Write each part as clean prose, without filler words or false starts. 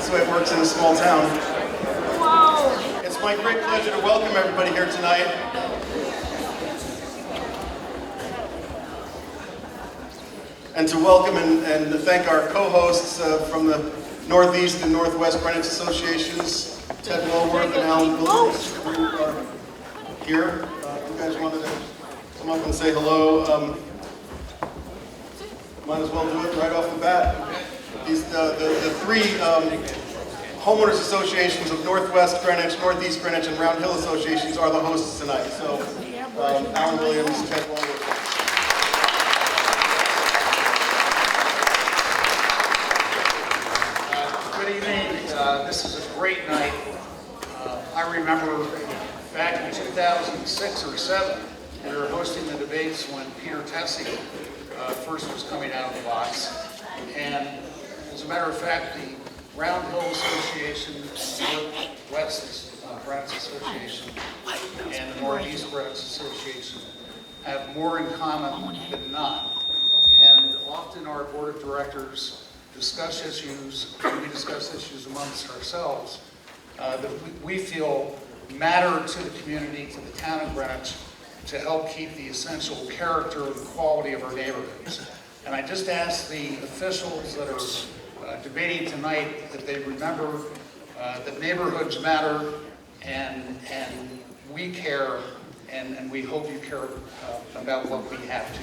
That's the way it works in a small town. Wow. It's my great pleasure to welcome everybody here tonight. And to welcome and to thank our co-hosts from the Northeast and Northwest Greenwich Associations, Ted Woolworth and Alan Williams, who are here. You guys wanted to come up and say hello. Might as well do it right off the bat. The three homeowners associations of Northwest Greenwich, Northeast Greenwich, and Round Hill associations are the hosts tonight. So, Alan Williams, Ted Woolworth. Good evening. This is a great night. I remember back in 2006 or 7, we were hosting the debates when Peter Tessie first was coming out of the box. And as a matter of fact, the Round Hill Association, Northwest Greenwich Association, and the Northeast Greenwich Association have more in common than not. And often our board of directors discuss issues, we discuss issues amongst ourselves that we feel matter to the community, to the town of Greenwich, to help keep the essential character and quality of our neighborhoods. And I just ask the officials that are debating tonight that they remember that neighborhoods matter and we care and we hope you care about what we have to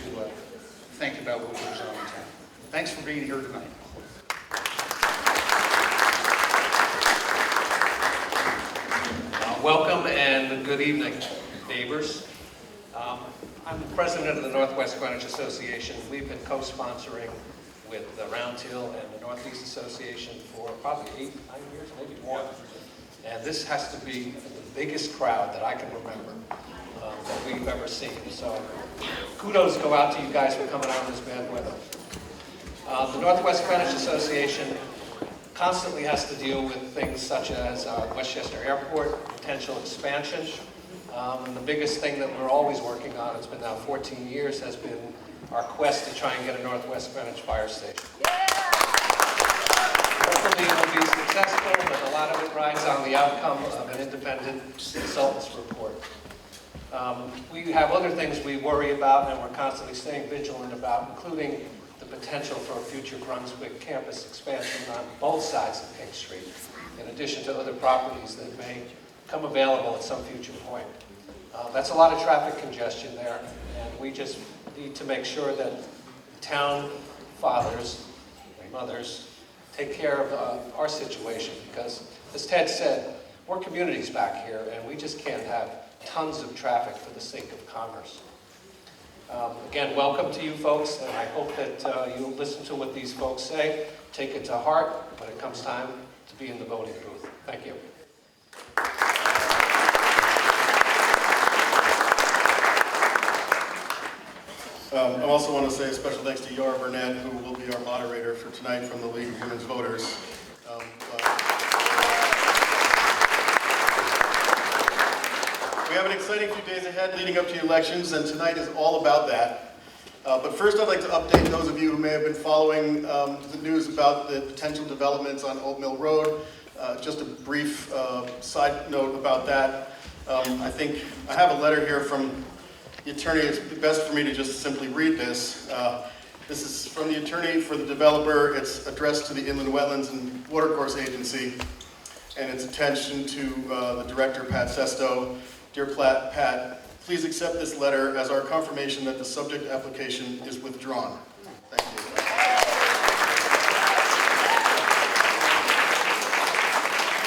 think about what goes on in town. Thanks for being here tonight. Welcome and good evening, neighbors. I'm the president of the Northwest Greenwich Association. We've been co-sponsoring with the Round Hill and the Northeast Association for probably 8, 9 years, maybe more. And this has to be the biggest crowd that I can remember that we've ever seen. So kudos go out to you guys for coming out in this bad weather. The Northwest Greenwich Association constantly has to deal with things such as Westchester Airport, potential expansion. And the biggest thing that we're always working on, it's been now 14 years, has been our quest to try and get a Northwest Greenwich fire station. Yeah. Hopefully it will be successful, but a lot of it rides on the outcome of an independent consultant's report. We have other things we worry about and we're constantly staying vigilant about, including the potential for a future Brunswick campus expansion on both sides of Pink Street, in addition to other properties that may come available at some future point. That's a lot of traffic congestion there, and we just need to make sure that town fathers and mothers take care of our situation, because as Ted said, we're communities back here, and we just can't have tons of traffic for the sake of commerce. Again, welcome to you folks, and I hope that you'll listen to what these folks say, take it to heart when it comes time to be in the voting booth. Thank you. I also want to say a special thanks to Yara Burnett, who will be our moderator for tonight from the League of Women's Voters. We have an exciting few days ahead leading up to the elections, and tonight is all about that. But first I'd like to update those of you who may have been following the news about the potential developments on Old Mill Road. Just a brief side note about that. I think I have a letter here from the attorney. It's best for me to just simply read this. This is from the attorney for the developer. It's addressed to the Inland Wetlands and Watercourse Agency, and it's attention to the director, Pat Sesto. Dear Pat, please accept this letter as our confirmation that the subject application is withdrawn. Thank you.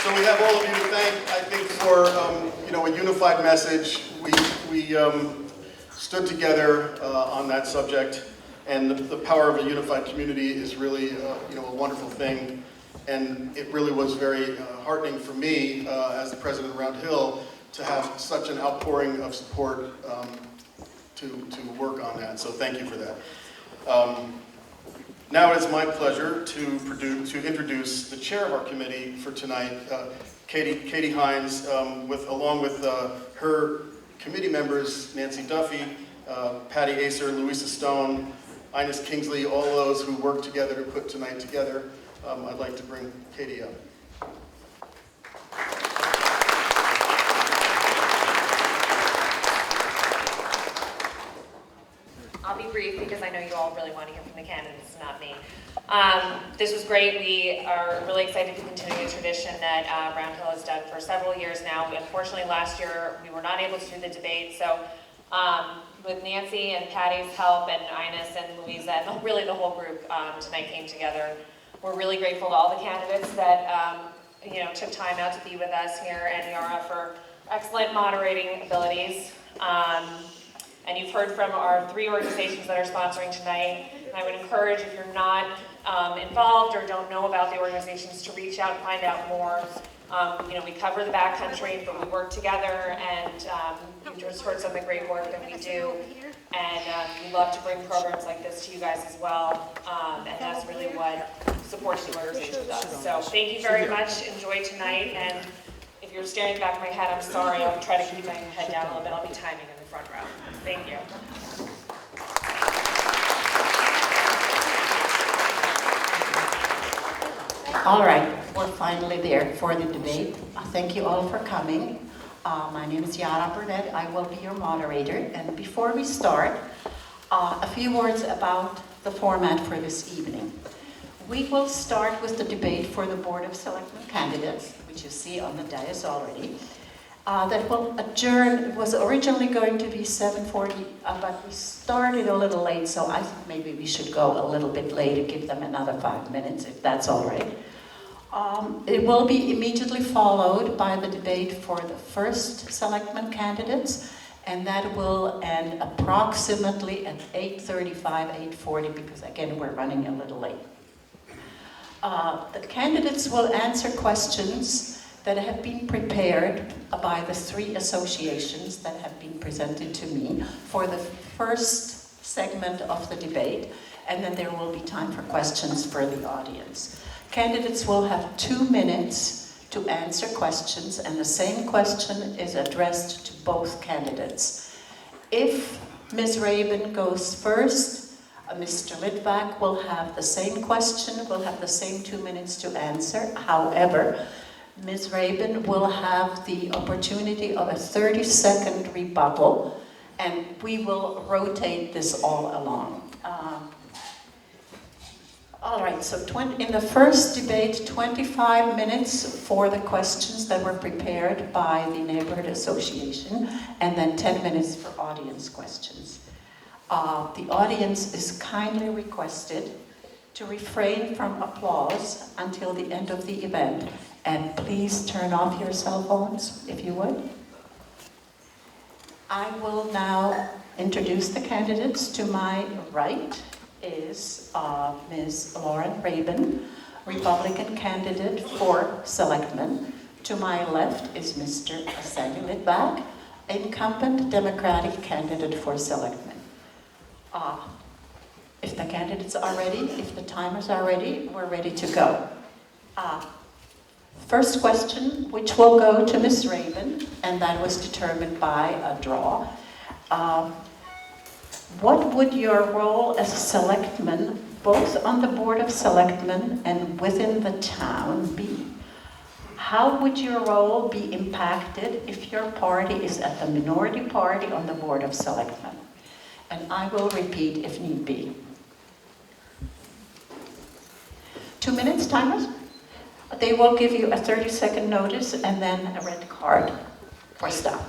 So we have all of you to thank, I think, for a unified message. We stood together on that subject, and the power of a unified community is really a wonderful thing. And it really was very heartening for me as the president of Round Hill to have such an outpouring of support to work on that. So thank you for that. Now it is my pleasure to introduce the chair of our committee for tonight, Katie Hines, along with her committee members, Nancy Duffy, Patty Acer, Louisa Stone, Ines Kingsley, all those who worked together to put tonight together. I'd like to bring Katie up. I'll be brief because I know you all really want to hear from the candidates, not me. This was great. We are really excited to continue a tradition that Round Hill has done for several years now. Unfortunately, last year we were not able to do the debate, so with Nancy and Patty's help and Ines and Louisa and really the whole group tonight came together. We're really grateful to all the candidates that took time out to be with us here, and Yara for excellent moderating abilities. And you've heard from our 3 organizations that are sponsoring tonight. And I would encourage, if you're not involved or don't know about the organizations, to reach out and find out more. We cover the backcountry, but we work together, and you've just heard some of the great work that we do. And we love to bring programs like this to you guys as well. And that's really what supports the organization does. So thank you very much. Enjoy tonight. And if you're staring at the back of my head, I'm sorry. I'll try to keep my head down a little bit. I'll be timing in the front row. Thank you. All right, we're finally there for the debate. Thank you all for coming. My name is Yara Burnett. I will be your moderator. And before we start, a few words about the format for this evening. We will start with the debate for the Board of Selectmen candidates, which you see on the dais already. That will adjourn. It was originally going to be 7:40, but we started a little late, so I think maybe we should go a little bit later, give them another 5 minutes, if that's all right. It will be immediately followed by the debate for the first Selectmen candidates, and that will end approximately at 8:35, 8:40, because again, we're running a little late. The candidates will answer questions that have been prepared by the 3 associations that have been presented to me for the first segment of the debate, and then there will be time for questions for the audience. Candidates will have 2 minutes to answer questions, and the same question is addressed to both candidates. If Ms. Rabin goes first, Mr. Litvak will have the same question, will have the same 2 minutes to answer. However, Ms. Rabin will have the opportunity of a 30-second rebuttal, and we will rotate this all along. All right, so in the first debate, 25 minutes for the questions that were prepared by the Neighborhood Association, and then 10 minutes for audience questions. The audience is kindly requested to refrain from applause until the end of the event, and please turn off your cell phones, if you would. I will now introduce the candidates. To my right is Ms. Lauren Rabin, Republican candidate for Selectmen. To my left is Mr. Sandy Litvak, incumbent Democratic candidate for Selectmen. If the candidates are ready, if the timers are ready, we're ready to go. First question, which will go to Ms. Rabin, and that was determined by a draw. What would your role as a selectman, both on the Board of Selectmen and within the town, be? How would your role be impacted if your party is at the minority party on the Board of Selectmen? And I will repeat if need be. 2 minutes, timers? They will give you a 30-second notice and then a red card for stop.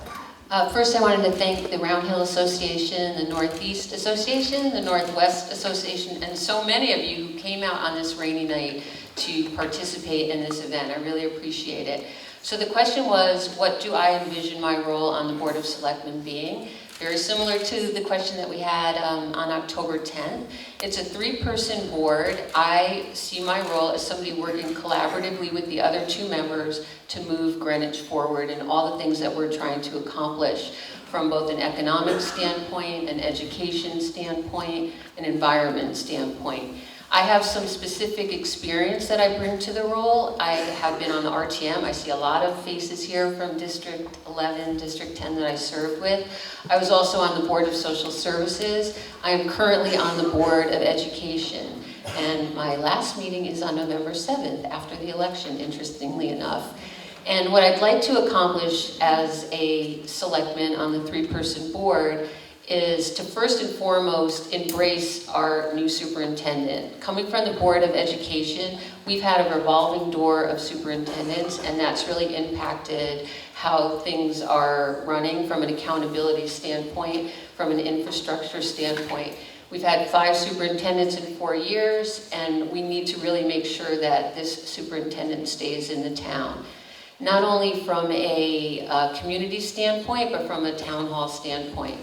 First, I wanted to thank the Round Hill Association, the Northeast Association, the Northwest Association, and so many of you who came out on this rainy night to participate in this event. I really appreciate it. So the question was, what do I envision my role on the Board of Selectmen being? Very similar to the question that we had on October 10th. It's a 3-person board. I see my role as somebody working collaboratively with the other 2 members to move Greenwich forward and all the things that we're trying to accomplish from both an economic standpoint, an education standpoint, an environment standpoint. I have some specific experience that I bring to the role. I have been on the RTM. I see a lot of faces here from District 11, District 10 that I served with. I was also on the Board of Social Services. I am currently on the Board of Education. And my last meeting is on November 7th after the election, interestingly enough. And what I'd like to accomplish as a selectman on the 3-person board is to first and foremost embrace our new superintendent. Coming from the Board of Education, we've had a revolving door of superintendents, and that's really impacted how things are running from an accountability standpoint, from an infrastructure standpoint. We've had 5 superintendents in 4 years, and we need to really make sure that this superintendent stays in the town. Not only from a community standpoint, but from a town hall standpoint.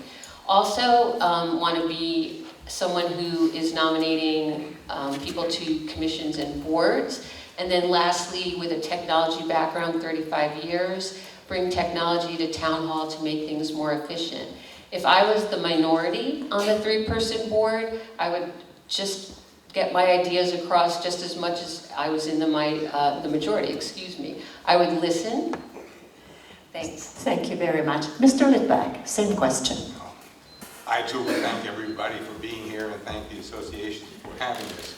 Also, want to be someone who is nominating people to commissions and boards. And then lastly, with a technology background, 35 years, bring technology to town hall to make things more efficient. If I was the minority on the 3-person board, I would just get my ideas across just as much as I was in the majority, excuse me. I would listen. Thanks. Thank you very much. Mr. Litvak, same question. I too would thank everybody for being here and thank the association for having this.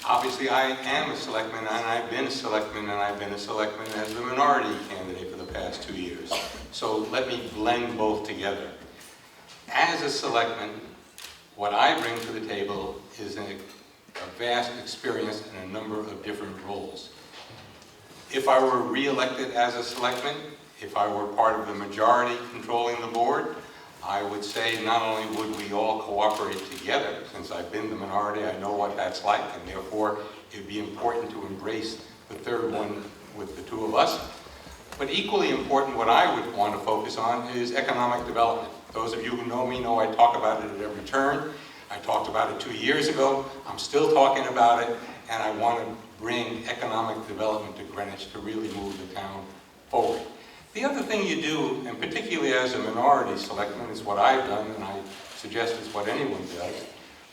Obviously, I am a selectman, and I've been a selectman, and I've been a selectman as the minority candidate for the past 2 years. So let me blend both together. As a selectman, what I bring to the table is a vast experience in a number of different roles. If I were re-elected as a selectman, if I were part of the majority controlling the board, I would say not only would we all cooperate together, since I've been the minority, I know what that's like, and therefore it would be important to embrace the third one with the 2 of us. But equally important, what I would want to focus on is economic development. Those of you who know me know I talk about it at every turn. I talked about it 2 years ago. I'm still talking about it, and I want to bring economic development to Greenwich to really move the town forward. The other thing you do, and particularly as a minority selectman, is what I've done, and I suggest it's what anyone does,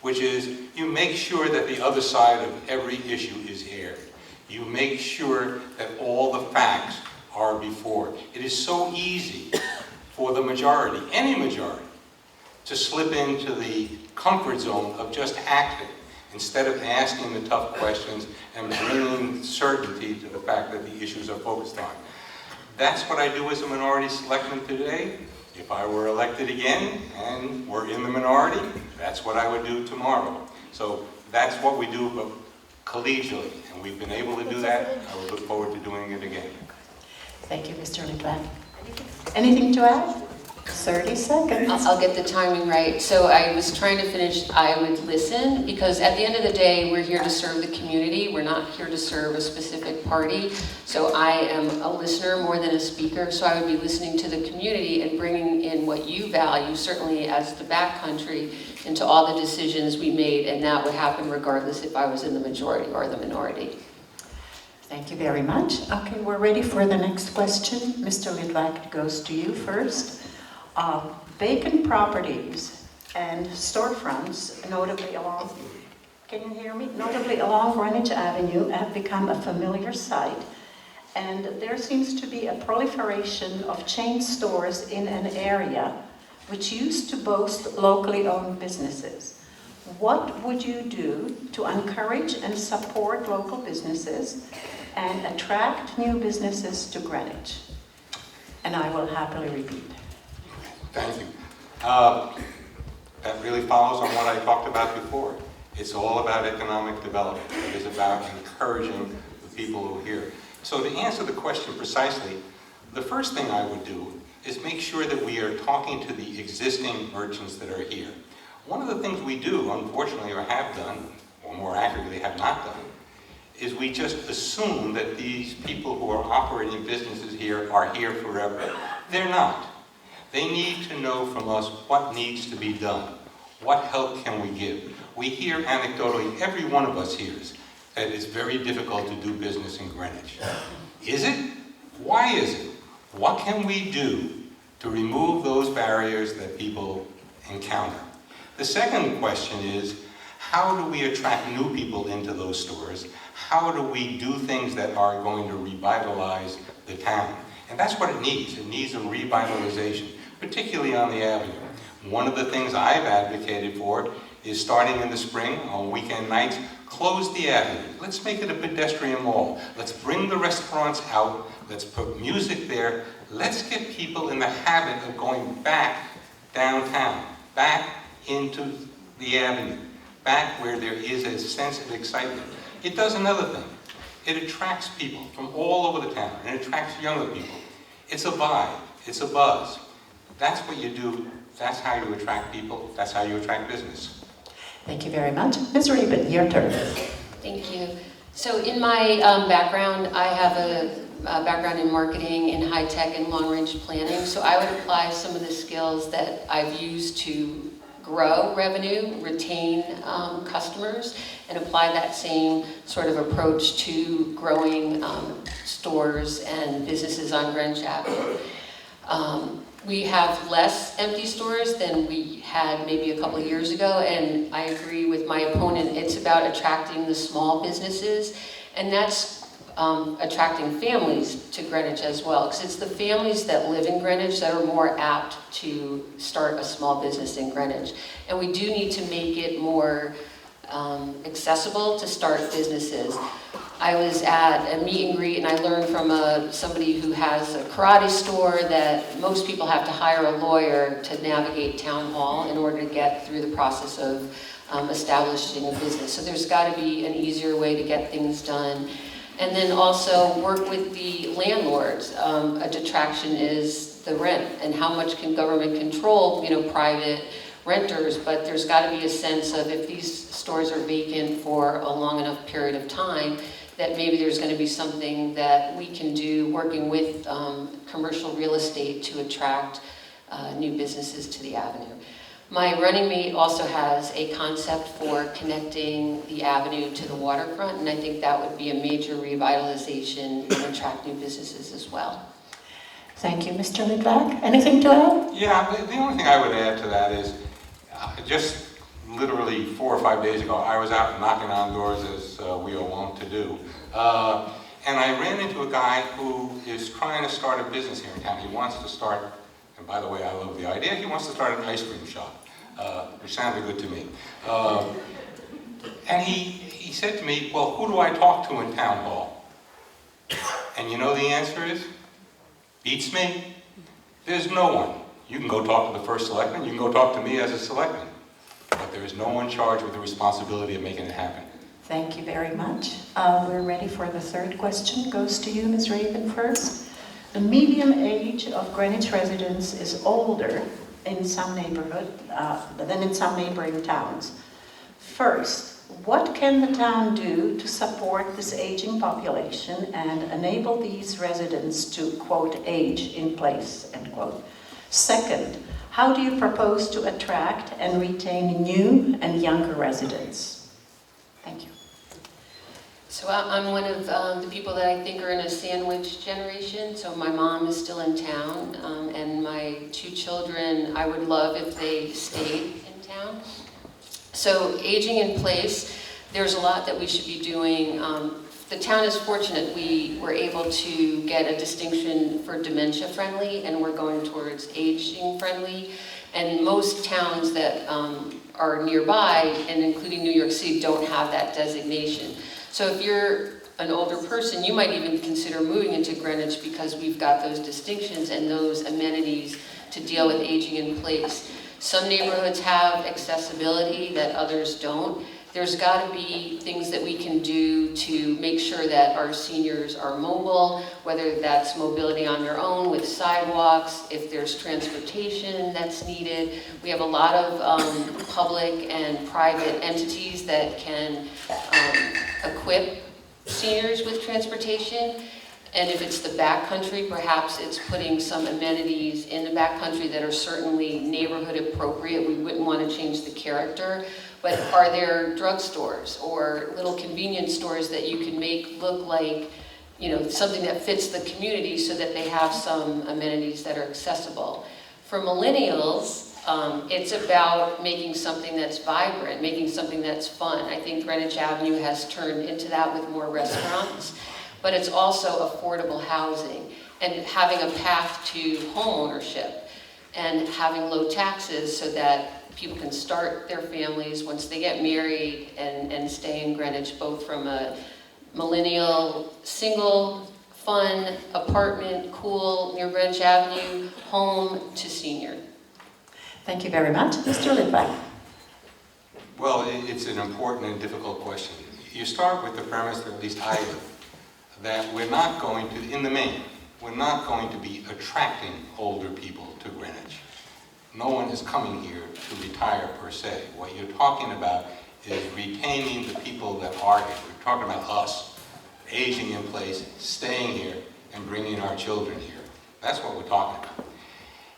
which is you make sure that the other side of every issue is aired. You make sure that all the facts are before. It is so easy for the majority, any majority, to slip into the comfort zone of just acting instead of asking the tough questions and bringing certainty to the fact that the issues are focused on. That's what I do as a minority selectman today. If I were elected again and were in the minority, that's what I would do tomorrow. So that's what we do, but collegially, and we've been able to do that. I would look forward to doing it again. Thank you, Mr. Litvak. Anything to add? 30 seconds. I'll get the timing right. So I was trying to finish, I would listen, because at the end of the day, we're here to serve the community. We're not here to serve a specific party. So I am a listener more than a speaker. So I would be listening to the community and bringing in what you value, certainly as the backcountry, into all the decisions we made. And that would happen regardless if I was in the majority or the minority. Thank you very much. Okay, we're ready for the next question. Mr. Litvak, it goes to you first. Vacant properties and storefronts, notably along, can you hear me? Notably along Greenwich Avenue have become a familiar sight, and there seems to be a proliferation of chain stores in an area which used to boast locally owned businesses. What would you do to encourage and support local businesses and attract new businesses to Greenwich? And I will happily repeat. Thank you. That really follows on what I talked about before. It's all about economic development. It is about encouraging the people who are here. So to answer the question precisely, the first thing I would do is make sure that we are talking to the existing merchants that are here. One of the things we do, unfortunately, or have done, or more accurately have not done, is we just assume that these people who are operating businesses here are here forever. They're not. They need to know from us what needs to be done. What help can we give? We hear anecdotally, every one of us hears, that it's very difficult to do business in Greenwich. Is it? Why is it? What can we do to remove those barriers that people encounter? The second question is, how do we attract new people into those stores? How do we do things that are going to revitalize the town? And that's what it needs. It needs a revitalization, particularly on the avenue. One of the things I've advocated for is starting in the spring, on weekend nights, close the avenue. Let's make it a pedestrian mall. Let's bring the restaurants out. Let's put music there. Let's get people in the habit of going back downtown, back into the avenue, back where there is a sense of excitement. It does another thing. It attracts people from all over the town, and it attracts younger people. It's a vibe, it's a buzz. That's what you do, that's how you attract people, that's how you attract business. Thank you very much. Ms. Rabin, your turn. Thank you. So in my background, I have a background in marketing, in high-tech and long-range planning. So I would apply some of the skills that I've used to grow revenue, retain customers, and apply that same sort of approach to growing stores and businesses on Greenwich Avenue. We have less empty stores than we had maybe a couple of years ago, and I agree with my opponent, it's about attracting the small businesses, and that's attracting families to Greenwich as well, because it's the families that live in Greenwich that are more apt to start a small business in Greenwich. And we do need to make it more accessible to start businesses. I was at a meet and greet and I learned from somebody who has a karate store that most people have to hire a lawyer to navigate town hall in order to get through the process of establishing a business. So there's got to be an easier way to get things done. And then also work with the landlords. A detraction is the rent and how much can government control, private renters, but there's got to be a sense of if these stores are vacant for a long enough period of time, that maybe there's going to be something that we can do working with commercial real estate to attract new businesses to the avenue. My running mate also has a concept for connecting the avenue to the waterfront, and I think that would be a major revitalization and attract new businesses as well. Thank you, Mr. Lidlack. Anything to add? Yeah, the only thing I would add to that is, just literally 4 or 5 days ago, I was out knocking on doors as we are wont to do. And I ran into a guy who is trying to start a business here in town. He wants to start, and by the way, I love the idea, he wants to start an ice cream shop, which sounded good to me. And he said to me, well, who do I talk to in town hall? And you know the answer is? Beats me. There's no one. You can go talk to the first selectman, you can go talk to me as a selectman, but there is no one charged with the responsibility of making it happen. Thank you very much. We're ready for the third question. Goes to you, Ms. Rabin, first. The median age of Greenwich residents is older in some neighborhood than in some neighboring towns. First, what can the town do to support this aging population and enable these residents to, quote, age in place, end quote? Second, how do you propose to attract and retain new and younger residents? Thank you. So I'm one of the people that I think are in a sandwich generation. So my mom is still in town, and my 2 children, I would love if they stayed in town. So aging in place, there's a lot that we should be doing. The town is fortunate. We were able to get a distinction for dementia friendly, and we're going towards aging friendly. And most towns that are nearby, and including New York City, don't have that designation. So if you're an older person, you might even consider moving into Greenwich because we've got those distinctions and those amenities to deal with aging in place. Some neighborhoods have accessibility that others don't. There's got to be things that we can do to make sure that our seniors are mobile, whether that's mobility on their own with sidewalks, if there's transportation that's needed. We have a lot of public and private entities that can equip seniors with transportation. And if it's the backcountry, perhaps it's putting some amenities in the backcountry that are certainly neighborhood appropriate. We wouldn't want to change the character. But are there drugstores or little convenience stores that you can make look like, something that fits the community so that they have some amenities that are accessible? For millennials, it's about making something that's vibrant, making something that's fun. I think Greenwich Avenue has turned into that with more restaurants, but it's also affordable housing and having a path to home ownership and having low taxes so that people can start their families once they get married and stay in Greenwich, both from a millennial, single, fun, apartment, cool, near Greenwich Avenue, home to senior. Thank you very much. Mr. Litvak. Well, it's an important and difficult question. You start with the premise, or at least I do, that we're not going to, in the main, we're not going to be attracting older people to Greenwich. No one is coming here to retire per se. What you're talking about is retaining the people that are here. We're talking about us, aging in place, staying here, and bringing our children here. That's what we're talking about.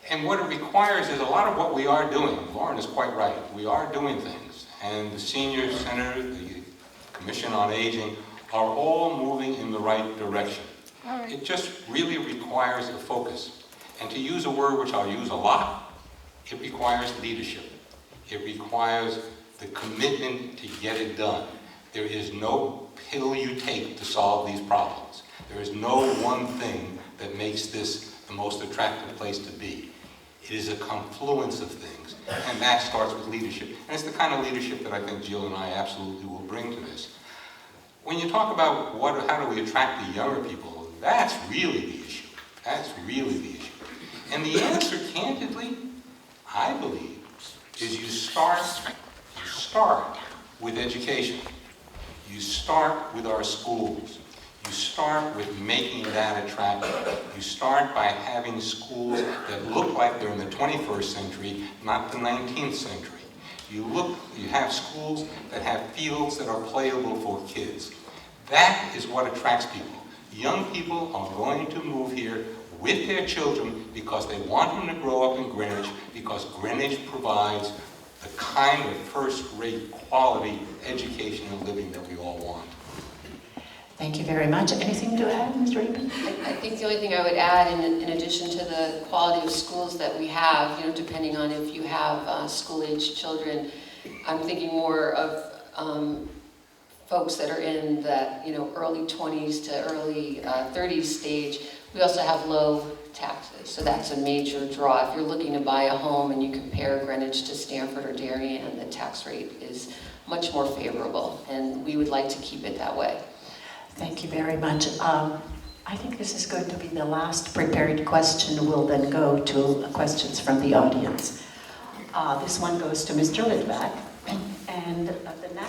And what it requires is a lot of what we are doing. Lauren is quite right. We are doing things. And the Senior Center, the Commission on Aging, are all moving in the right direction. It just really requires a focus. And to use a word which I'll use a lot, it requires leadership. It requires the commitment to get it done. There is no pill you take to solve these problems. There is no one thing that makes this the most attractive place to be. It is a confluence of things, and that starts with leadership. And it's the kind of leadership that I think Jill and I absolutely will bring to this. When you talk about how do we attract the younger people, that's really the issue. That's really the issue. And the answer, candidly, I believe, is you start with education. You start with our schools. You start with making that attractive. You start by having schools that look like they're in the 21st century, not the 19th century. You have schools that have fields that are playable for kids. That is what attracts people. Young people are going to move here with their children because they want them to grow up in Greenwich, because Greenwich provides the kind of first-rate quality education and living that we all want. Thank you very much. Anything to add, Mr. Eben? I think the only thing I would add, in addition to the quality of schools that we have, depending on if you have school-age children, I'm thinking more of folks that are in that early 20s to early 30s stage. We also have low taxes, so that's a major draw. If you're looking to buy a home and you compare Greenwich to Stamford or Darien, the tax rate is much more favorable, and we would like to keep it that way. Thank you very much. I think this is going to be the last prepared question. We'll then go to questions from the audience. This one goes to Mr. Litvak. And the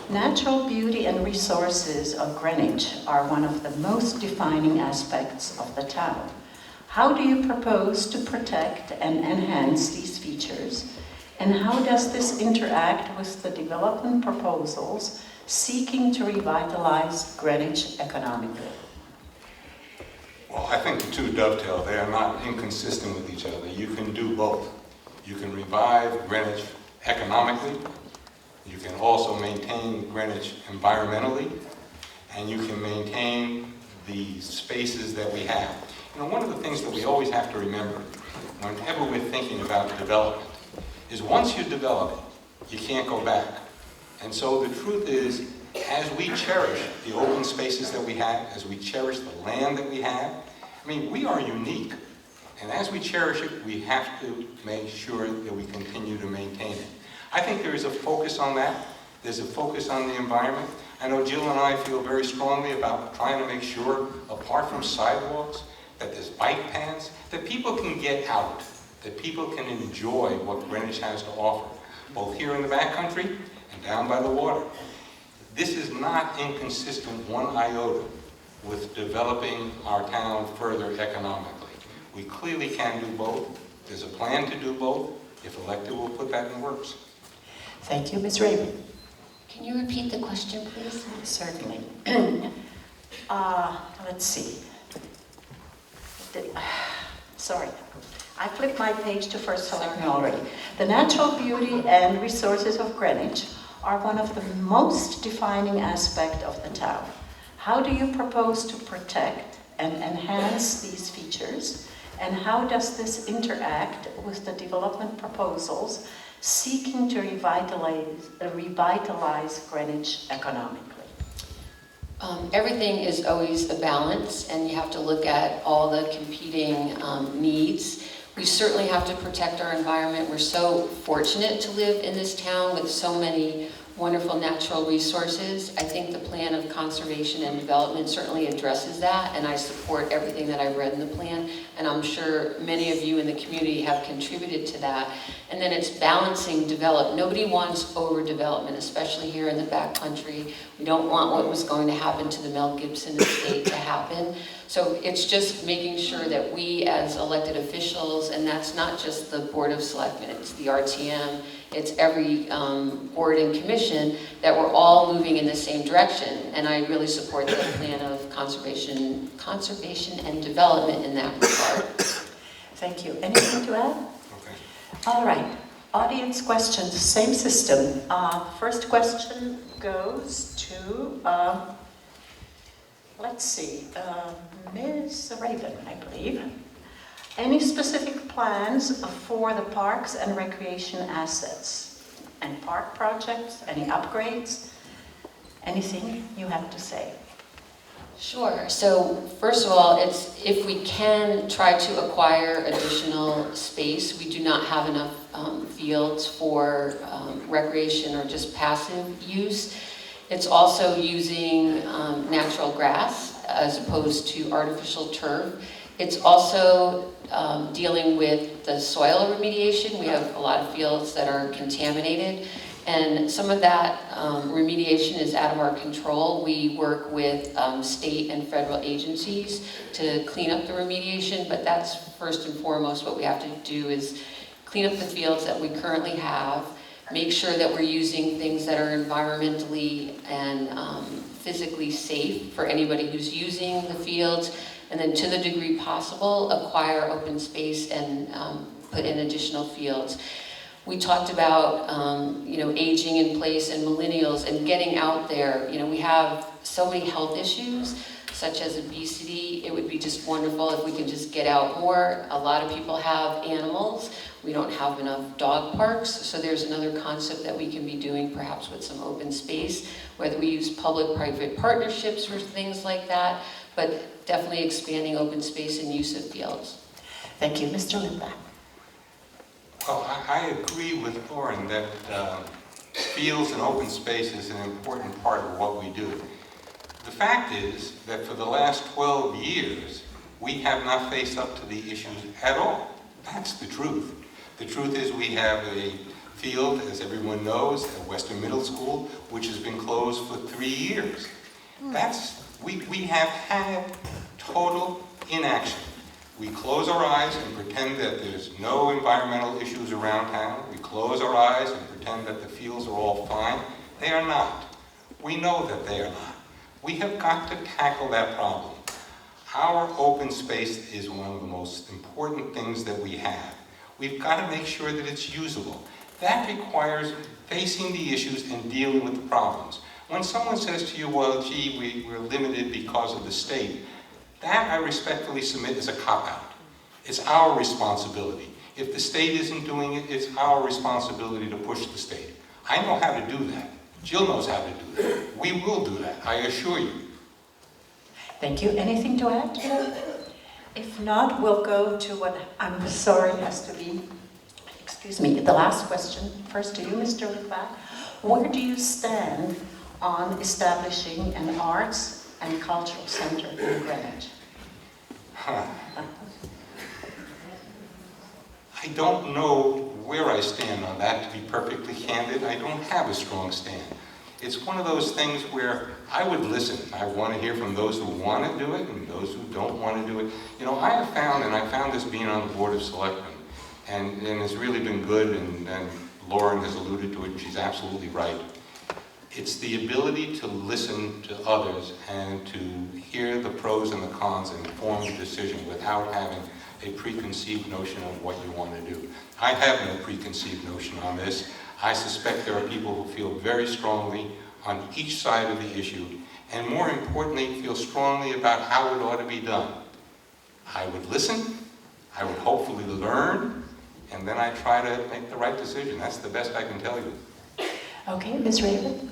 natural beauty and resources of Greenwich are one of the most defining aspects of the town. How do you propose to protect and enhance these features? And how does this interact with the development proposals seeking to revitalize Greenwich economically? Well, I think the two dovetail. They are not inconsistent with each other. You can do both. You can revive Greenwich economically. You can also maintain Greenwich environmentally, and you can maintain the spaces that we have. One of the things that we always have to remember whenever we're thinking about development is once you develop it, you can't go back. And so the truth is, as we cherish the open spaces that we have, as we cherish the land that we have, we are unique. And as we cherish it, we have to make sure that we continue to maintain it. I think there is a focus on that. There's a focus on the environment. I know Jill and I feel very strongly about trying to make sure, apart from sidewalks, that there's bike paths, that people can get out, that people can enjoy what Greenwich has to offer, both here in the backcountry and down by the water. This is not inconsistent one iota with developing our town further economically. We clearly can do both. There's a plan to do both. If elected, we'll put that in works. Thank you, Ms. Raven. Can you repeat the question, please? Certainly. Let's see. Sorry, I flipped my page to first Selectmen already. The natural beauty and resources of Greenwich are one of the most defining aspects of the town. How do you propose to protect and enhance these features? And how does this interact with the development proposals seeking to revitalize Greenwich economically? Everything is always a balance, and you have to look at all the competing needs. We certainly have to protect our environment. We're so fortunate to live in this town with so many wonderful natural resources. I think the plan of conservation and development certainly addresses that, and I support everything that I read in the plan, and I'm sure many of you in the community have contributed to that. And then it's balancing develop. Nobody wants overdevelopment, especially here in the backcountry. We don't want what was going to happen to the Mel Gibson estate to happen. So it's just making sure that we as elected officials, and that's not just the Board of Selectmen, it's the RTM, it's every board and commission, that we're all moving in the same direction. And I really support the plan of conservation and development in that regard. Thank you. Anything to add? Okay. All right. Audience questions, same system. First question goes to, let's see, Ms. Raven, I believe. Any specific plans for the parks and recreation assets? And park projects, any upgrades? Anything you have to say? Sure. So first of all, it's if we can try to acquire additional space. We do not have enough fields for recreation or just passive use. It's also using natural grass as opposed to artificial turf. It's also dealing with the soil remediation. We have a lot of fields that are contaminated, and some of that remediation is out of our control. We work with state and federal agencies to clean up the remediation, but that's first and foremost what we have to do is clean up the fields that we currently have, make sure that we're using things that are environmentally and physically safe for anybody who's using the fields, and then to the degree possible, acquire open space and put in additional fields. We talked about, aging in place and millennials and getting out there. We have so many health issues, such as obesity. It would be just wonderful if we could just get out more. A lot of people have animals. We don't have enough dog parks, so there's another concept that we can be doing perhaps with some open space, whether we use public-private partnerships or things like that, but definitely expanding open space and use of fields. Thank you. Mr. Lindback. Well, I agree with Lauren that fields and open space is an important part of what we do. The fact is that for the last 12 years, we have not faced up to the issues at all. That's the truth. The truth is we have a field, as everyone knows, at Western Middle School, which has been closed for 3 years. We have had total inaction. We close our eyes and pretend that there's no environmental issues around town. We close our eyes and pretend that the fields are all fine. They are not. We know that they are not. We have got to tackle that problem. Our open space is one of the most important things that we have. We've got to make sure that it's usable. That requires facing the issues and dealing with the problems. When someone says to you, well, gee, we're limited because of the state, that I respectfully submit is a cop-out. It's our responsibility. If the state isn't doing it, it's our responsibility to push the state. I know how to do that. Jill knows how to do that. We will do that, I assure you. Thank you. Anything to add to that? If not, we'll go to what I'm sorry has to be, the last question. First to you, Mr. Lindback. Where do you stand on establishing an arts and cultural center in Greenwich? I don't know where I stand on that, to be perfectly candid. I don't have a strong stand. It's one of those things where I would listen. I want to hear from those who want to do it and those who don't want to do it. I have found, and I found this being on the Board of Selectmen, and it's really been good, and Lauren has alluded to it, and she's absolutely right. It's the ability to listen to others and to hear the pros and the cons and form a decision without having a preconceived notion of what you want to do. I have no preconceived notion on this. I suspect there are people who feel very strongly on each side of the issue, and more importantly, feel strongly about how it ought to be done. I would listen, I would hopefully learn, and then I try to make the right decision. That's the best I can tell you. Okay, Ms. Raven.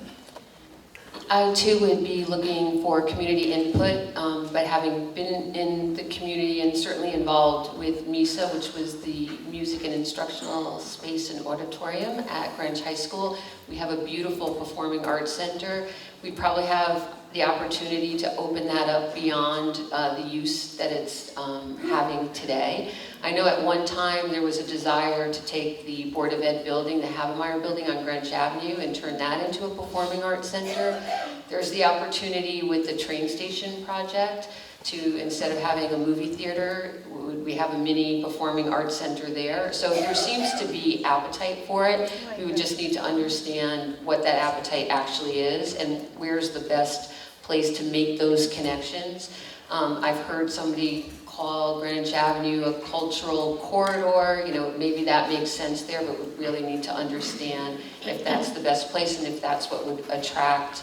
I too would be looking for community input, but having been in the community and certainly involved with MISA, which was the Music and Instructional Space and Auditorium at Greenwich High School, we have a beautiful performing arts center. We probably have the opportunity to open that up beyond the use that it's having today. I know at one time there was a desire to take the Board of Ed building, the Havemeyer building on Greenwich Avenue, and turn that into a performing arts center. There's the opportunity with the train station project to, instead of having a movie theater, we have a mini performing arts center there. So there seems to be appetite for it. We would just need to understand what that appetite actually is and where's the best place to make those connections. I've heard somebody call Greenwich Avenue a cultural corridor. You know, maybe that makes sense there, but we really need to understand if that's the best place and if that's what would attract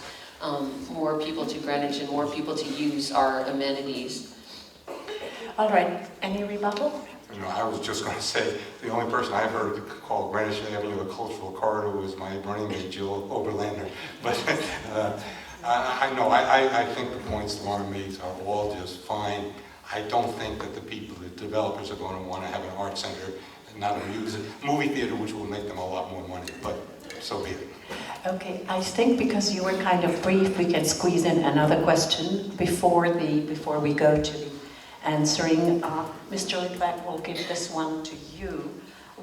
more people to Greenwich and more people to use our amenities. All right, any rebuttal? You know, I was just going to say, the only person I've heard call Greenwich Avenue a cultural corridor was my running mate, Jill Oberlander. But I think the points Lorna made are all just fine. I don't think that the people, the developers, are going to want to have an art center and not a movie theater, which will make them a lot more money, but so be it. Okay, I think because you were kind of brief, we can squeeze in another question before we go to the answering. Mr. Litvak will give this one to you.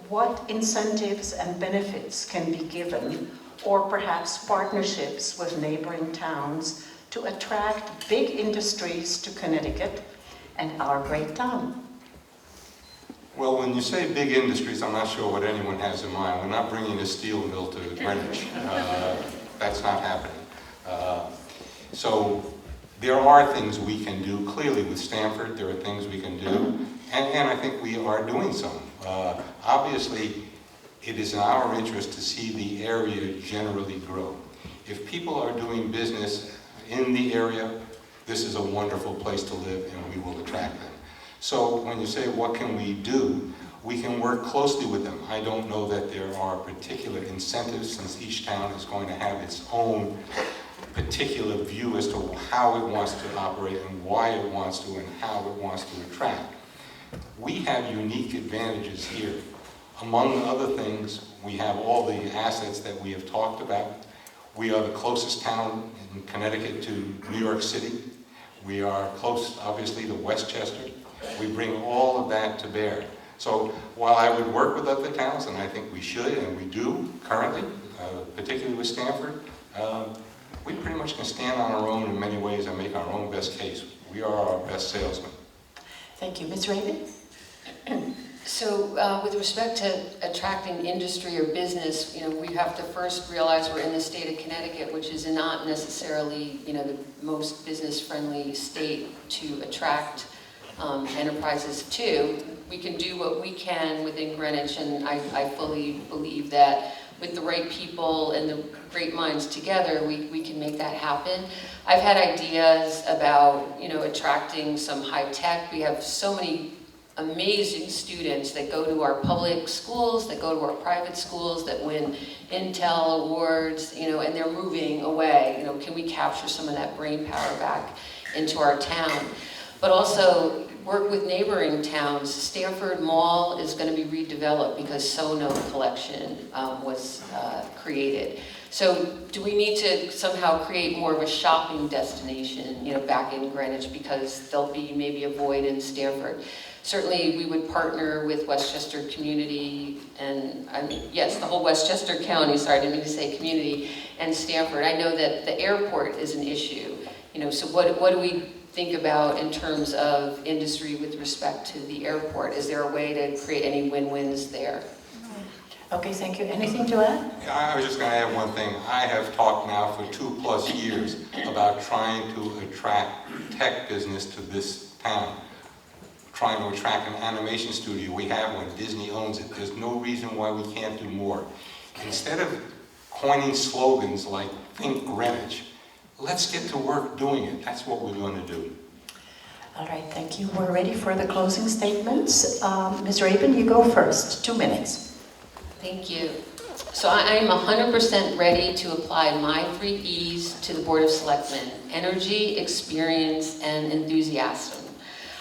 What incentives and benefits can be given, or perhaps partnerships with neighboring towns, to attract big industries to Connecticut and our great town? Well, when you say big industries, I'm not sure what anyone has in mind. We're not bringing a steel mill to Greenwich. That's not happening. So there are things we can do. Clearly with Stamford, there are things we can do. And I think we are doing some. Obviously, it is in our interest to see the area generally grow. If people are doing business in the area, this is a wonderful place to live and we will attract them. So when you say what can we do, we can work closely with them. I don't know that there are particular incentives, since each town is going to have its own particular view as to how it wants to operate and why it wants to and how it wants to attract. We have unique advantages here. Among other things, we have all the assets that we have talked about. We are the closest town in Connecticut to New York City. We are close, obviously, to Westchester. We bring all of that to bear. So while I would work with other towns, and I think we should, and we do currently, particularly with Stamford, we pretty much can stand on our own in many ways and make our own best case. We are our best salesmen. Thank you. Ms. Raven? So with respect to attracting industry or business, you know, we have to first realize we're in the state of Connecticut, which is not necessarily, you know, the most business-friendly state to attract enterprises to. We can do what we can within Greenwich, and I fully believe that with the right people and the great minds together, we can make that happen. I've had ideas about, you know, attracting some high tech. We have so many amazing students that go to our public schools, that go to our private schools, that win Intel awards, you know, and they're moving away. You know, can we capture some of that brain power back into our town? But also work with neighboring towns. Stamford Mall is going to be redeveloped because Sono Collection was created. So do we need to somehow create more of a shopping destination, you know, back in Greenwich, because there'll be maybe a void in Stamford? Certainly we would partner with Westchester Community and, I mean, yes, the whole Westchester County, sorry, I didn't mean to say community, and Stamford. I know that the airport is an issue, you know, so what do we think about in terms of industry with respect to the airport? Is there a way to create any win-wins there? Okay, thank you. Anything to add? I was just going to add one thing. I have talked now for 2+ years about trying to attract tech business to this town. Trying to attract an animation studio. We have one. Disney owns it. There's no reason why we can't do more. Instead of coining slogans like Think Greenwich, let's get to work doing it. That's what we're going to do. All right, thank you. We're ready for the closing statements. Ms. Raven, you go first. 2 minutes. Thank you. So I am 100% ready to apply my 3 E's to the Board of Selectmen: energy, experience, and enthusiasm.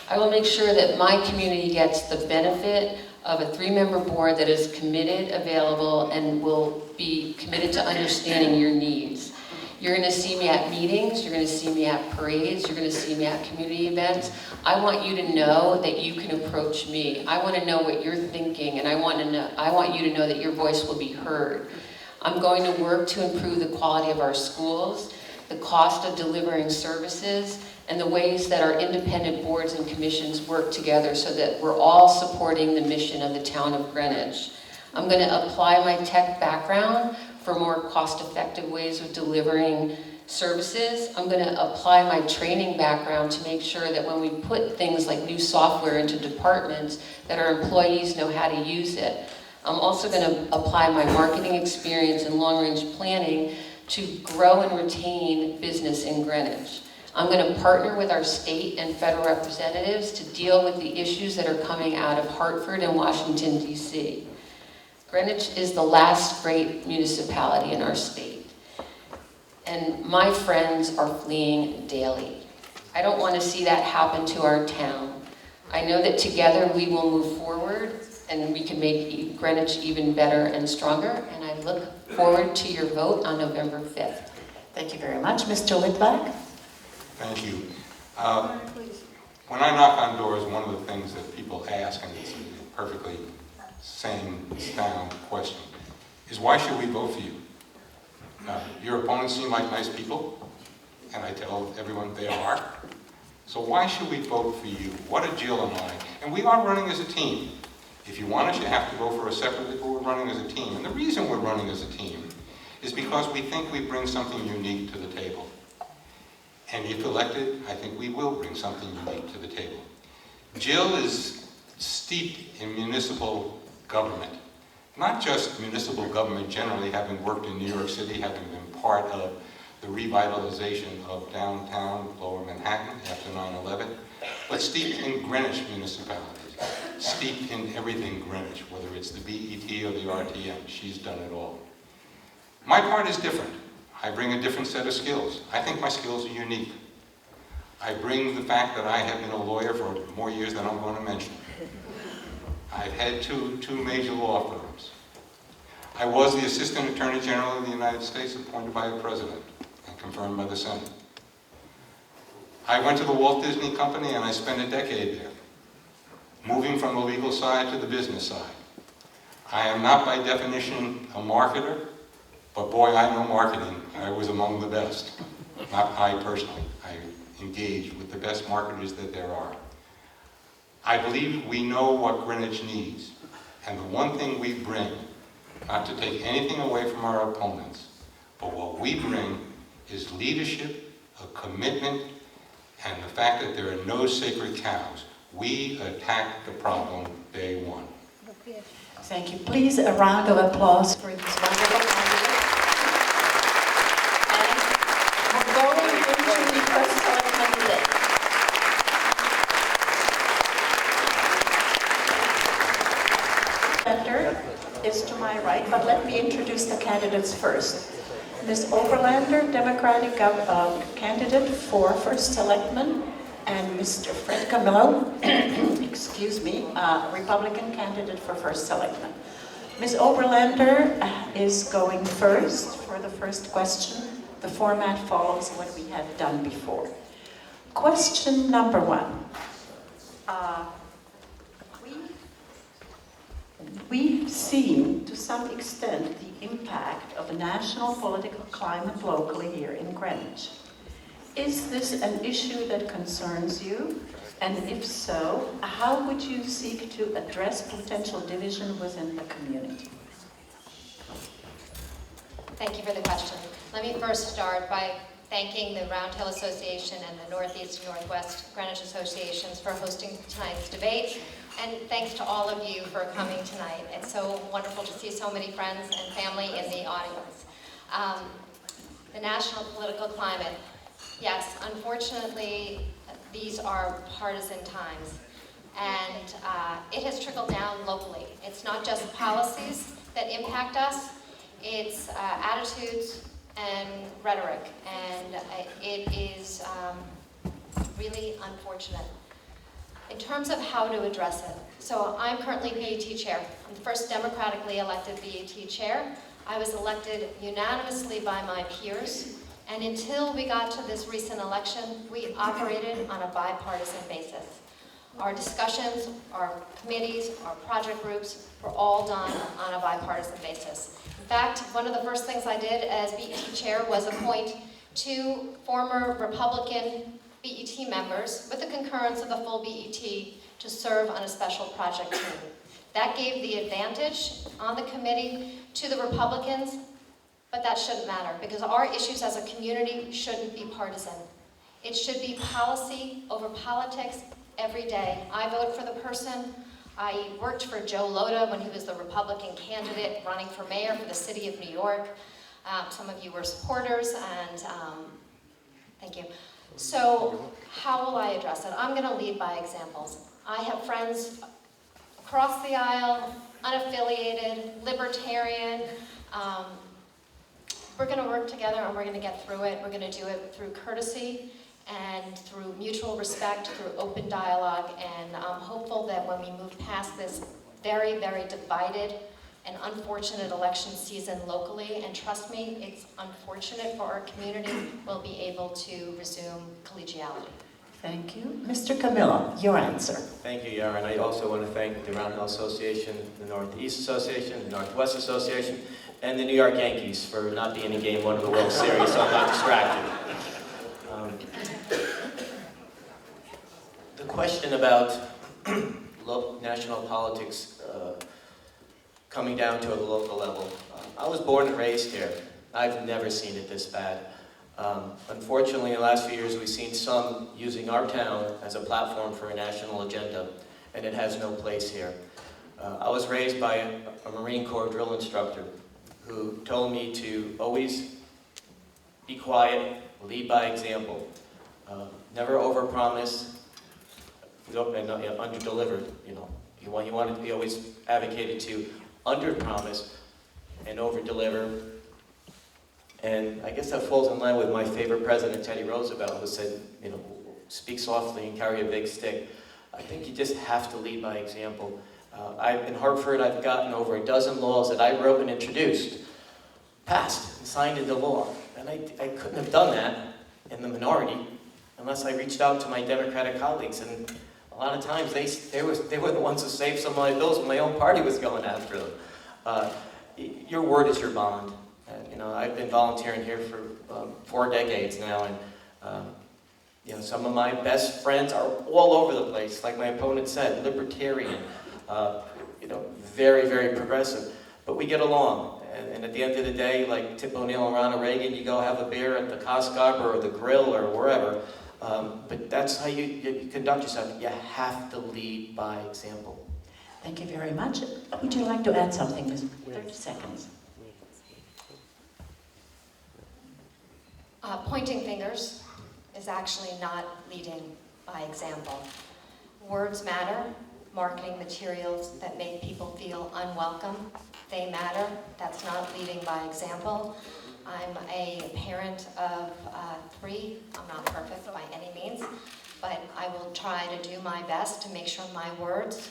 I will make sure that my community gets the benefit of a 3-member board that is committed, available, and will be committed to understanding your needs. You're going to see me at meetings, you're going to see me at parades, you're going to see me at community events. I want you to know that you can approach me. I want to know what you're thinking, and I want you to know that your voice will be heard. I'm going to work to improve the quality of our schools, the cost of delivering services, and the ways that our independent boards and commissions work together so that we're all supporting the mission of the town of Greenwich. I'm going to apply my tech background for more cost-effective ways of delivering services. I'm going to apply my training background to make sure that when we put things like new software into departments, that our employees know how to use it. I'm also going to apply my marketing experience and long-range planning to grow and retain business in Greenwich. I'm going to partner with our state and federal representatives to deal with the issues that are coming out of Hartford and Washington, D.C. Greenwich is the last great municipality in our state, and my friends are fleeing daily. I don't want to see that happen to our town. I know that together we will move forward and we can make Greenwich even better and stronger, and I look forward to your vote on November 5th. Thank you very much. Mr. Whitlock? Thank you. When I knock on doors, one of the things that people ask, and it's a perfectly sane, sound question, is why should we vote for you? Your opponents seem like nice people, and I tell everyone they are. So why should we vote for you? What a Jill and I. And we are running as a team. If you want us, you have to go for us separately, but we're running as a team. And the reason we're running as a team is because we think we bring something unique to the table. And if elected, I think we will bring something unique to the table. Jill is steeped in municipal government. Not just municipal government generally, having worked in New York City, having been part of the revitalization of downtown Lower Manhattan after 9/11, but steeped in Greenwich municipalities, steeped in everything Greenwich, whether it's the BET or the RTM. She's done it all. My part is different. I bring a different set of skills. I think my skills are unique. I bring the fact that I have been a lawyer for more years than I'm going to mention. I've had two major law firms. I was the Assistant Attorney General of the United States, appointed by the President and confirmed by the Senate. I went to the Walt Disney Company and I spent a decade there, moving from the legal side to the business side. I am not by definition a marketer, but boy, I know marketing. I was among the best. Not I personally. I engaged with the best marketers that there are. I believe we know what Greenwich needs. And the one thing we bring, not to take anything away from our opponents, but what we bring is leadership, a commitment, and the fact that there are no sacred cows. We attack the problem day one. Thank you. Please, a round of applause for these wonderful candidates. And we're going into the first Selectmen debate. Center is to my right, but let me introduce the candidates first. Ms. Oberlander, Democratic candidate for First Selectman, and Mr. Fred Camillo, excuse me, Republican candidate for First Selectman. Ms. Oberlander is going first for the first question. The format follows what we have done before. Question number 1. We've seen, to some extent, the impact of the national political climate locally here in Greenwich. Is this an issue that concerns you? And if so, how would you seek to address potential division within the community? Thank you for the question. Let me first start by thanking the Round Hill Association and the Northeast and Northwest Greenwich Associations for hosting tonight's debate. And thanks to all of you for coming tonight. It's so wonderful to see so many friends and family in the audience. The national political climate. Yes, unfortunately, these are partisan times. And it has trickled down locally. It's not just policies that impact us. It's attitudes and rhetoric, and it is really unfortunate. In terms of how to address it, so I'm currently BET chair. I'm the first democratically elected BET chair. I was elected unanimously by my peers, and until we got to this recent election, we operated on a bipartisan basis. Our discussions, our committees, our project groups were all done on a bipartisan basis. In fact, one of the first things I did as BET chair was appoint 2 former Republican BET members with the concurrence of the full BET to serve on a special project team. That gave the advantage on the committee to the Republicans, but that shouldn't matter because our issues as a community shouldn't be partisan. It should be policy over politics every day. I vote for the person. I worked for Joe Lhota when he was the Republican candidate running for mayor for the city of New York. Some of you were supporters, and thank you. So how will I address it? I'm going to lead by examples. I have friends across the aisle, unaffiliated, libertarian. We're going to work together and we're going to get through it. We're going to do it through courtesy and through mutual respect, through open dialogue, and I'm hopeful that when we move past this very, very divided and unfortunate election season locally, and trust me, it's unfortunate for our community, we'll be able to resume collegiality. Thank you. Mr. Camillo, your answer. Thank you, Yara, and I also want to thank the Round Hill Association, the Northeast Association, the Northwest Association, and the New York Yankees for not being in Game 1 of the World Series, so I'm not distracted. The question about national politics coming down to a local level. I was born and raised here. I've never seen it this bad. Unfortunately, in the last few years, we've seen some using our town as a platform for a national agenda, and it has no place here. I was raised by a Marine Corps drill instructor who told me to always be quiet, lead by example, never overpromise, and under-deliver. He always advocated to under-promise and over-deliver. And I guess that falls in line with my favorite president, Teddy Roosevelt, who said, speak softly and carry a big stick. I think you just have to lead by example. In Hartford, I've gotten over a dozen laws that I wrote and introduced, passed, and signed into law. And I couldn't have done that in the minority unless I reached out to my Democratic colleagues. And a lot of times, they were the ones who saved some of my bills when my own party was going after them. Your word is your bond. I've been volunteering here for 4 decades now, and some of my best friends are all over the place. Like my opponent said, libertarian, very, very progressive. But we get along, and at the end of the day, like Tip O'Neill and Ronald Reagan, you go have a beer at the Costco or the grill or wherever. But that's how you conduct yourself. You have to lead by example. Thank you very much. Would you like to add something, Ms. 30 seconds. Pointing fingers is actually not leading by example. Words matter. Marketing materials that make people feel unwelcome, they matter. That's not leading by example. I'm a parent of 3. I'm not perfect by any means, but I will try to do my best to make sure my words,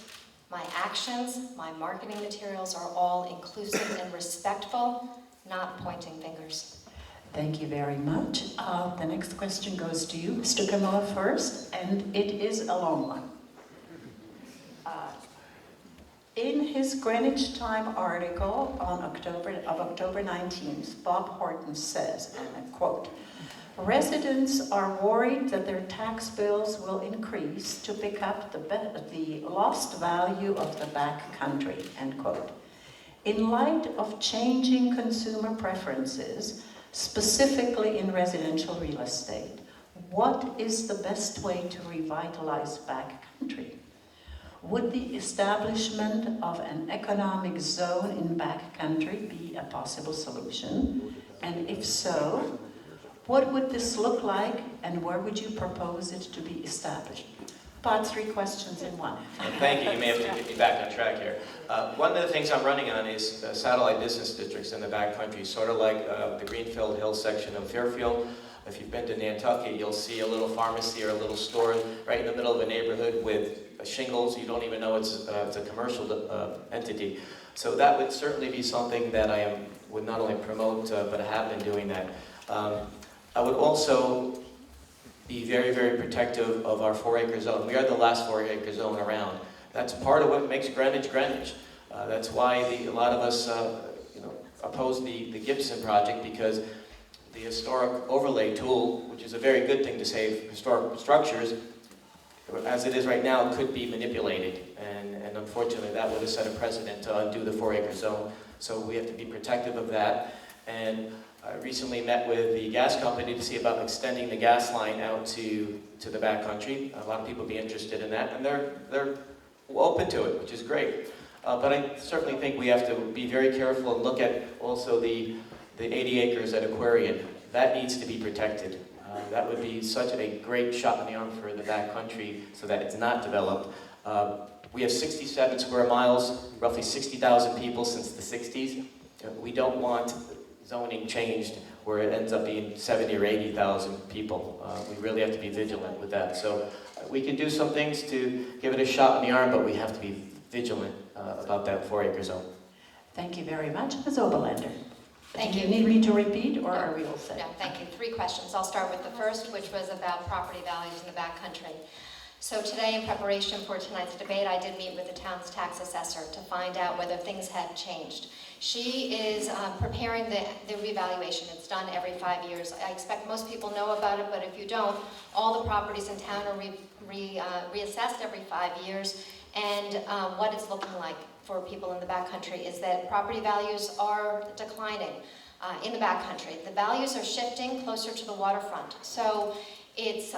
my actions, my marketing materials are all inclusive and respectful, not pointing fingers. Thank you very much. The next question goes to you, Mr. Camillo first, and it is a long one. In his Greenwich Time article on October 19th, Bob Horton says, and I quote, "Residents are worried that their tax bills will increase to pick up the lost value of the back country," end quote. In light of changing consumer preferences, specifically in residential real estate, what is the best way to revitalize back country? Would the establishment of an economic zone in backcountry be a possible solution? And if so, what would this look like and where would you propose it to be established? about 3 questions in one. Thank you. You may have to get me back on track here. One of the things I'm running on is satellite business districts in the backcountry, sort of like the Greenfield Hill section of Fairfield. If you've been to Nantucket, you'll see a little pharmacy or a little store right in the middle of a neighborhood with shingles. You don't even know it's a commercial entity. So that would certainly be something that would not only promote, but I have been doing that. I would also be very, very protective of our 4-acre zone. We are the last 4-acre zone around. That's part of what makes Greenwich Greenwich. That's why a lot of us oppose the Gibson project, because the historic overlay tool, which is a very good thing to save historic structures, as it is right now, could be manipulated. And unfortunately, that would have set a precedent to undo the 4-acre zone. So we have to be protective of that. And I recently met with the gas company to see about extending the gas line out to the backcountry. A lot of people would be interested in that, and they're open to it, which is great. But I certainly think we have to be very careful and look at also the 80 acres at Aquarian. That needs to be protected. That would be such a great shot in the arm for the backcountry so that it's not developed. We have 67 square miles, roughly 60,000 people since the 60s. We don't want zoning changed where it ends up being 70 or 80,000 people. We really have to be vigilant with that. So we can do some things to give it a shot in the arm, but we have to be vigilant about that 4-acre zone. Thank you very much. Ms. Oberlander. Thank Do you. you need me to repeat, or are we all set? No, thank you. 3 questions. I'll start with the first, which was about property values in the backcountry. So today, in preparation for tonight's debate, I did meet with the town's tax assessor to find out whether things had changed. She is preparing the revaluation. It's done every 5 years. I expect most people know about it, but if you don't, all the properties in town are reassessed every 5 years. And what it's looking like for people in the backcountry is that property values are declining in the backcountry. The values are shifting closer to the waterfront. So it's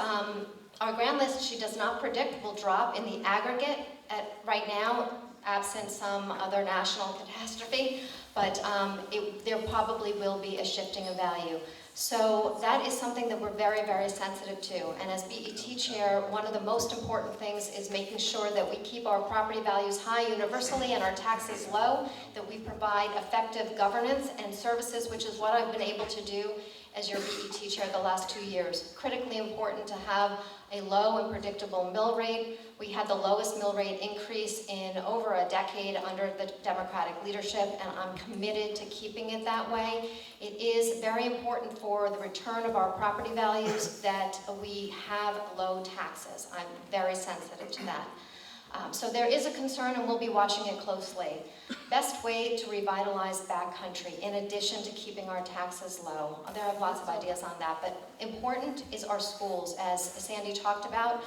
our grand list, she does not predict, will drop in the aggregate right now, absent some other national catastrophe, but there probably will be a shifting of value. So that is something that we're very, very sensitive to. And as BET chair, one of the most important things is making sure that we keep our property values high universally and our taxes low, that we provide effective governance and services, which is what I've been able to do as your BET chair the last 2 years. Critically important to have a low and predictable mill rate. We had the lowest mill rate increase in over a decade under the Democratic leadership, and I'm committed to keeping it that way. It is very important for the return of our property values that we have low taxes. I'm very sensitive to that. So there is a concern, and we'll be watching it closely. Best way to revitalize backcountry, in addition to keeping our taxes low. There are lots of ideas on that, but important is our schools, as Sandy talked about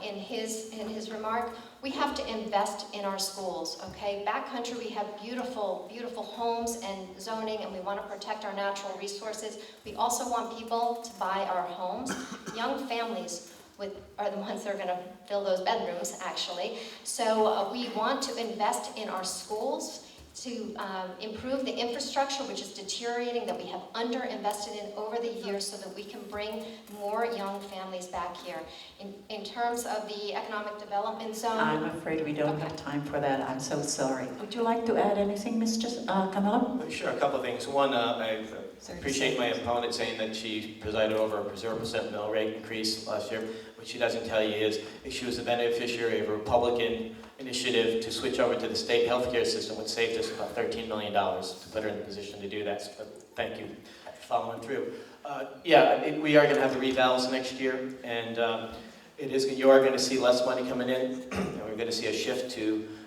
in his remark. We have to invest in our schools, okay? Backcountry, we have beautiful, beautiful homes and zoning, and we want to protect our natural resources. We also want people to buy our homes. Young families are the ones that are going to fill those bedrooms, actually. So we want to invest in our schools to improve the infrastructure, which is deteriorating, that we have underinvested in over the years, so that we can bring more young families back here. In terms of the economic development zone... I'm afraid we don't have time for that. I'm so sorry. Would you like to add anything, Mr. Camillo? Sure, a couple of things. One, I appreciate my opponent saying that she presided over a 0% mill rate increase last year. What she doesn't tell you is she was the beneficiary of a Republican initiative to switch over to the state healthcare system, which saved us about $13 million to put her in a position to do that. So thank you for following through. We are going to have the revals next year, and you are going to see less money coming in, and we're going to see a shift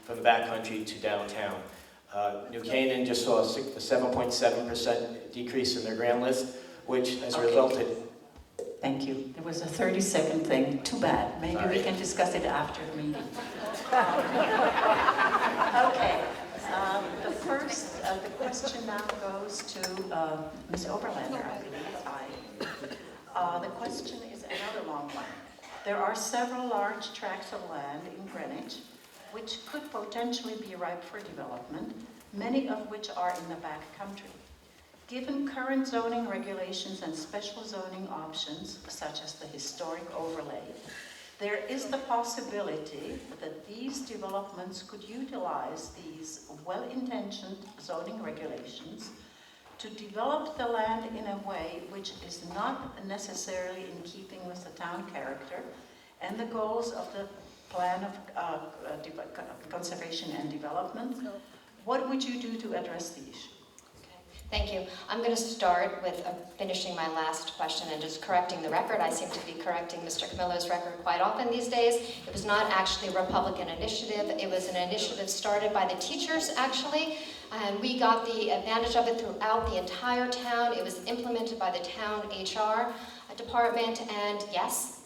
from the backcountry to downtown. New Canaan just saw a 7.7% decrease in their grand list, which has resulted... Thank you. There was a 30-second thing. Too bad. Maybe we can discuss it after the meeting. Okay. The question now goes to Ms. Oberlander, I believe. The question is another long one. There are several large tracts of land in Greenwich which could potentially be ripe for development, many of which are in the back country. Given current zoning regulations and special zoning options, such as the historic overlay, there is the possibility that these developments could utilize these well-intentioned zoning regulations to develop the land in a way which is not necessarily in keeping with the town character and the goals of the plan of conservation and development. What would you do to address the issue? Thank you. I'm going to start with finishing my last question and just correcting the record. I seem to be correcting Mr. Camillo's record quite often these days. It was not actually a Republican initiative. It was an initiative started by the teachers, actually, and we got the advantage of it throughout the entire town. It was implemented by the town HR department, and yes,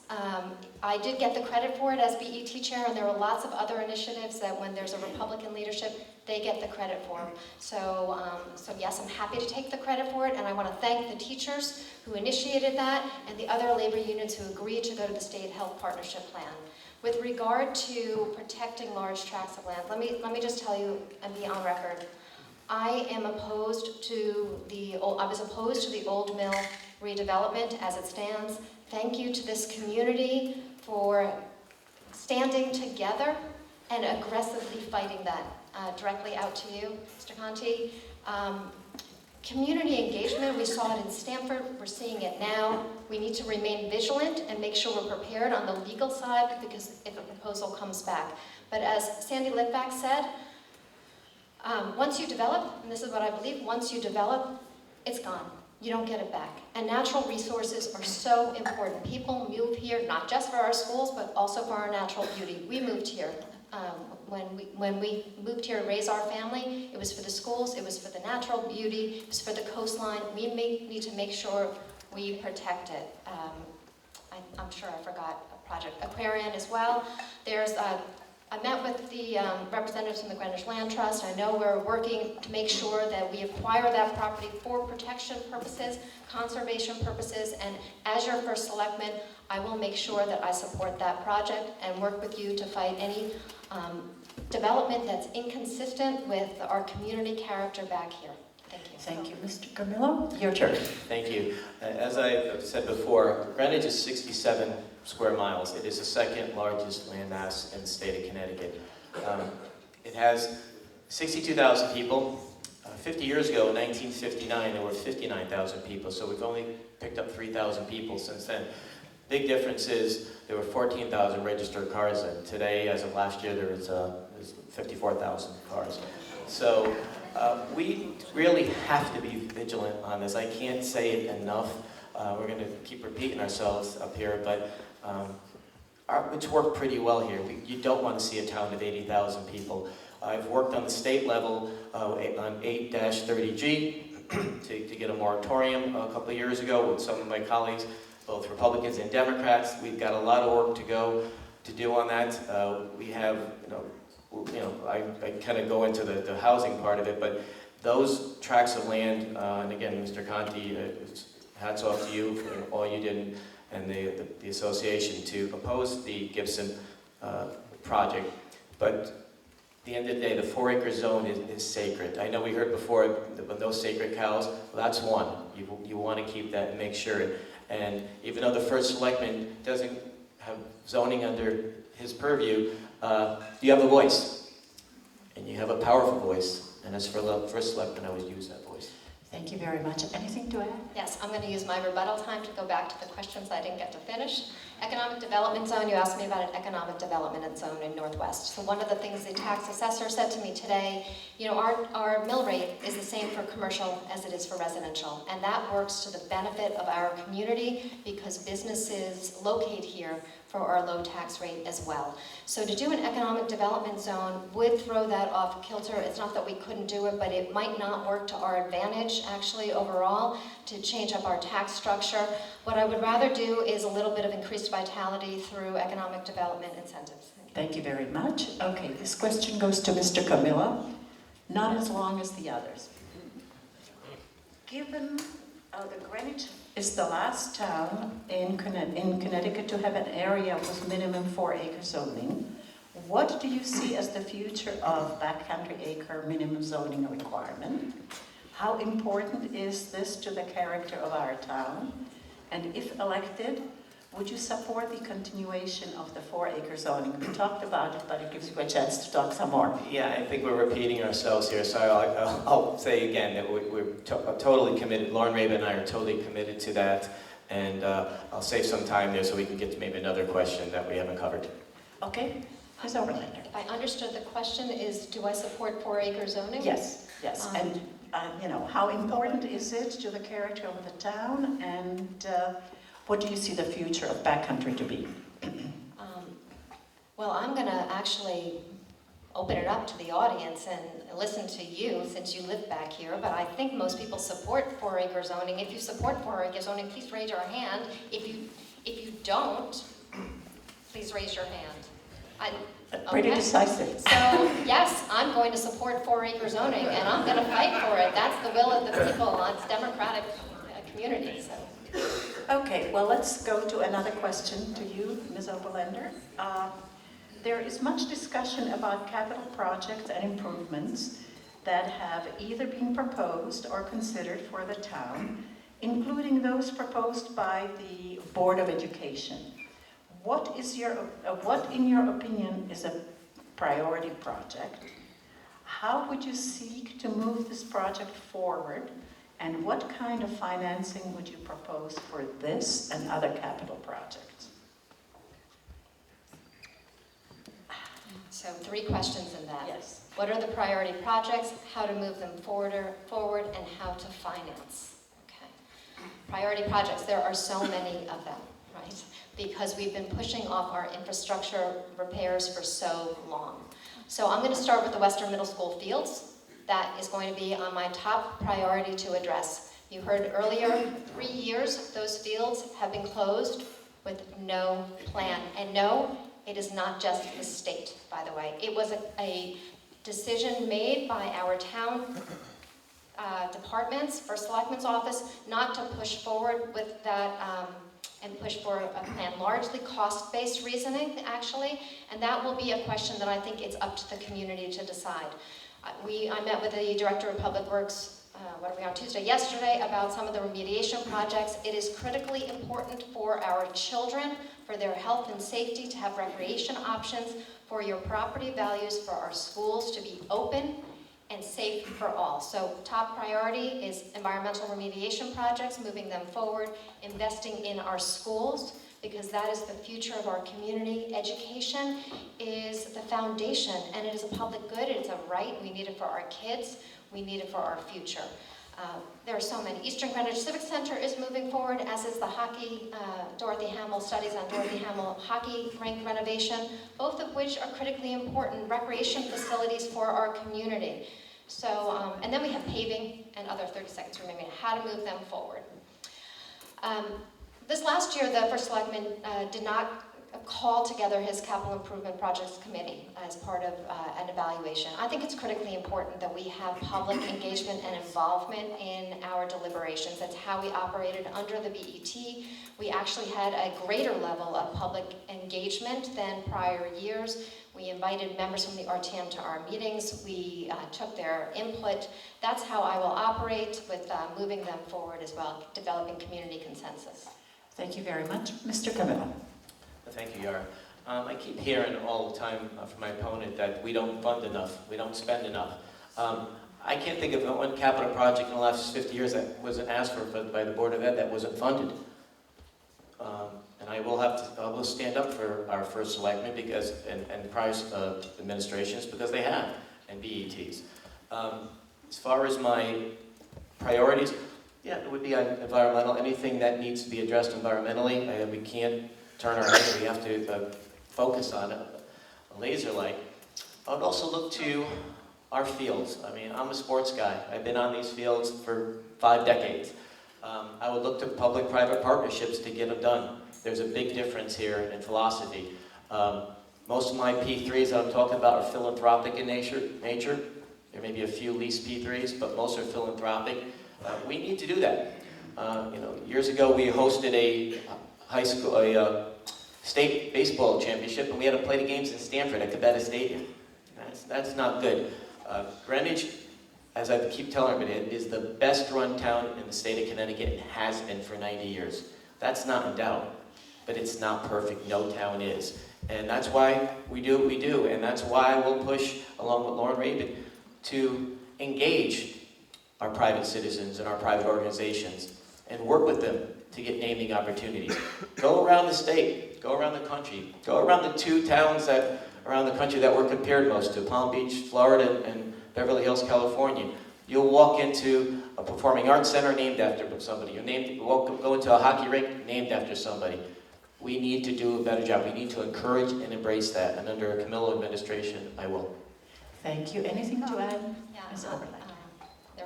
I did get the credit for it as BET chair, and there were lots of other initiatives that when there's a Republican leadership, they get the credit for them. So yes, I'm happy to take the credit for it, and I want to thank the teachers who initiated that and the other labor unions who agreed to go to the State Health Partnership Plan. With regard to protecting large tracts of land, let me just tell you and be on record. I was opposed to the old mill redevelopment as it stands. Thank you to this community for standing together and aggressively fighting that. Directly out to you, Mr. Conti. Community engagement, we saw it in Stamford, we're seeing it now. We need to remain vigilant and make sure we're prepared on the legal side because if a proposal comes back. But as Sandy Litvak said, once you develop, and this is what I believe, once you develop, it's gone. You don't get it back. And natural resources are so important. People move here, not just for our schools, but also for our natural beauty. We moved here. When we moved here to raise our family, it was for the schools, it was for the natural beauty, it was for the coastline. We need to make sure we protect it. I'm sure I forgot Project Aquarian as well. I met with the representatives from the Greenwich Land Trust. I know we're working to make sure that we acquire that property for protection purposes, conservation purposes, and as your first selectman, I will make sure that I support that project and work with you to fight any development that's inconsistent with our community character back here. Thank you. Thank you, Mr. Camillo. Your turn. Thank you. As I said before, Greenwich is 67 square miles. It is the second largest landmass in the state of Connecticut. It has 62,000 people. 50 years ago, in 1959, there were 59,000 people, so we've only picked up 3,000 people since then. Big difference is there were 14,000 registered cars, and today, as of last year, there's 54,000 cars. So we really have to be vigilant on this. I can't say it enough. We're going to keep repeating ourselves up here, but it's worked pretty well here. You don't want to see a town of 80,000 people. I've worked on the state level on 8-30G to get a moratorium a couple of years ago with some of my colleagues, both Republicans and Democrats. We've got a lot of work to do on that. We have, I kind of go into the housing part of it, but those tracts of land, and again, Mr. Conti, hats off to you for all you did and the association to oppose the Gibson project. But at the end of the day, the 4-acre zone is sacred. I know we heard before, no sacred cows. Well, that's one. You want to keep that and make sure. And even though the first selectman doesn't have zoning under his purview, you have a voice. And you have a powerful voice. And as for the first selectman, I always use that voice. Thank you very much. Anything to add? Yes, I'm going to use my rebuttal time to go back to the questions I didn't get to finish. Economic development zone, you asked me about an economic development zone in Northwest. So one of the things the tax assessor said to me today, our mill rate is the same for commercial as it is for residential. And that works to the benefit of our community because businesses locate here for our low tax rate as well. So to do an economic development zone would throw that off kilter. It's not that we couldn't do it, but it might not work to our advantage actually overall to change up our tax structure. What I would rather do is a little bit of increased vitality through economic development incentives. Thank you very much. Okay, this question goes to Mr. Camillo, not as long as the others. Given the Greenwich is the last town in Connecticut to have an area with minimum 4-acre zoning, what do you see as the future of backcountry acre minimum zoning requirement? How important is this to the character of our town? And if elected, would you support the continuation of the 4-acre zoning? We talked about it, but it gives you a chance to talk some more. Yeah, I think we're repeating ourselves here, so I'll say again that we're totally committed. Lauren Raven and I are totally committed to that, and I'll save some time there so we can get to maybe another question that we haven't covered. Okay, Ms. Overlander. If I understood the question is, do I support 4-acre zoning? Yes, yes, and you know, how important is it to the character of the town, and what do you see the future of backcountry to be? Well, I'm going to actually open it up to the audience and listen to you since you live back here, but I think most people support 4-acre zoning. If you support 4-acre zoning, please raise your hand. If you don't, please raise your hand. Pretty Okay. decisive. So, yes, I'm going to support 4-acre zoning, and I'm going to fight for it. That's the will of the people. It's democratic community, so. Okay, well, let's go to another question to you, Ms. Oberlander. There is much discussion about capital projects and improvements that have either been proposed or considered for the town, including those proposed by the Board of Education. What in your opinion is a priority project? How would you seek to move this project forward? And what kind of financing would you propose for this and other capital projects? So 3 questions in that. Yes. What are the priority projects, how to move them forward, and how to finance? Okay. Priority projects, there are so many of them, right? Because we've been pushing off our infrastructure repairs for so long. So I'm going to start with the Western Middle School fields. That is going to be on my top priority to address. You heard earlier, 3 years those fields have been closed with no plan. And no, it is not just the state, by the way. It was a decision made by our town departments, First Selectmen's office, not to push forward with that and push for a plan, largely cost-based reasoning, actually. And that will be a question that I think it's up to the community to decide. I met with the Director of Public Works, on Tuesday, yesterday, about some of the remediation projects. It is critically important for our children, for their health and safety, to have recreation options, for your property values, for our schools to be open and safe for all. So top priority is environmental remediation projects, moving them forward, investing in our schools, because that is the future of our community. Education is the foundation, and it is a public good, it's a right. We need it for our kids, we need it for our future. There are so many. Eastern Greenwich Civic Center is moving forward, as is the hockey, Dorothy Hamill, studies on Dorothy Hamill hockey rink renovation, both of which are critically important recreation facilities for our community. So, and then we have paving and other 30 seconds remaining, how to move them forward. This last year, the First Selectman did not call together his Capital Improvement Projects Committee as part of an evaluation. I think it's critically important that we have public engagement and involvement in our deliberations. That's how we operated under the BET. We actually had a greater level of public engagement than prior years. We invited members from the RTM to our meetings. We took their input. That's how I will operate with moving them forward as well, developing community consensus. Thank you very much. Mr. Camillo. Thank you, Yara. I keep hearing all the time from my opponent that we don't fund enough, we don't spend enough. I can't think of one capital project in the last 50 years that wasn't asked for by the Board of Ed that wasn't funded. And I will stand up for our First Selectmen because, and prior administrations, because they have, and BETs. As far as my priorities, yeah, it would be on environmental, anything that needs to be addressed environmentally. We can't turn our head, we have to focus on it, laser-like. I would also look to our fields. I mean, I'm a sports guy. I've been on these fields for 5 decades. I would look to public-private partnerships to get them done. There's a big difference here in philosophy. Most of my P3s that I'm talking about are philanthropic in nature. There may be a few lease P3s, but most are philanthropic. We need to do that. Years ago we hosted a state baseball championship, and we had to play the games in Stamford at Cabetta Stadium. That's not good. Greenwich, as I keep telling everybody, is the best run town in the state of Connecticut and has been for 90 years. That's not in doubt. but it's not perfect. No town is. And that's why we do what we do, and that's why we'll push, along with Lauren Rabin, to engage our private citizens and our private organizations and work with them to get naming opportunities. Go around the state, go around the country, go around the 2 towns around the country that we're compared most to, Palm Beach, Florida, and Beverly Hills, California. You'll walk into a performing arts center named after somebody. Go into a hockey rink named after somebody. We need to do a better job. We need to encourage and embrace that. And under a Camillo administration, I will. Thank you. Anything to add? Yeah, Ms. Overland?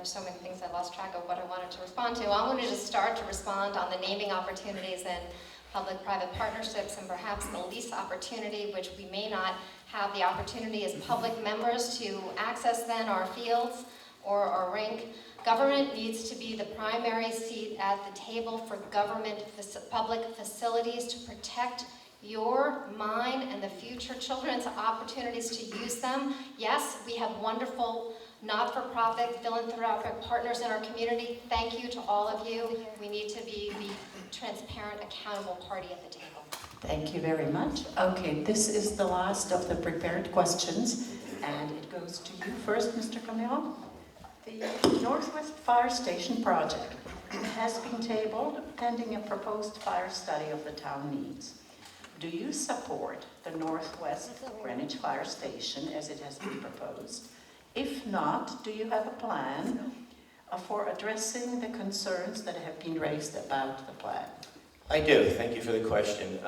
there were so many things I lost track of what I wanted to respond to. I wanted to start to respond on the naming opportunities and public-private partnerships, and perhaps the lease opportunity, which we may not have the opportunity as public members to access then our fields or our rink. Government needs to be the primary seat at the table for public facilities to protect your, mine, and the future children's opportunities to use them. Yes, we have wonderful not-for-profit philanthropic partners in our community. Thank you to all of you. We need to be the transparent, accountable party at the table. Thank you very much. Okay, this is the last of the prepared questions, and it goes to you first, Mr. Camillo. The Northwest Fire Station project has been tabled pending a proposed fire study of the town needs. Do you support the Northwest Greenwich Fire Station as it has been proposed? If not, do you have a plan for addressing the concerns that have been raised about the plan? I do. Thank you for the question.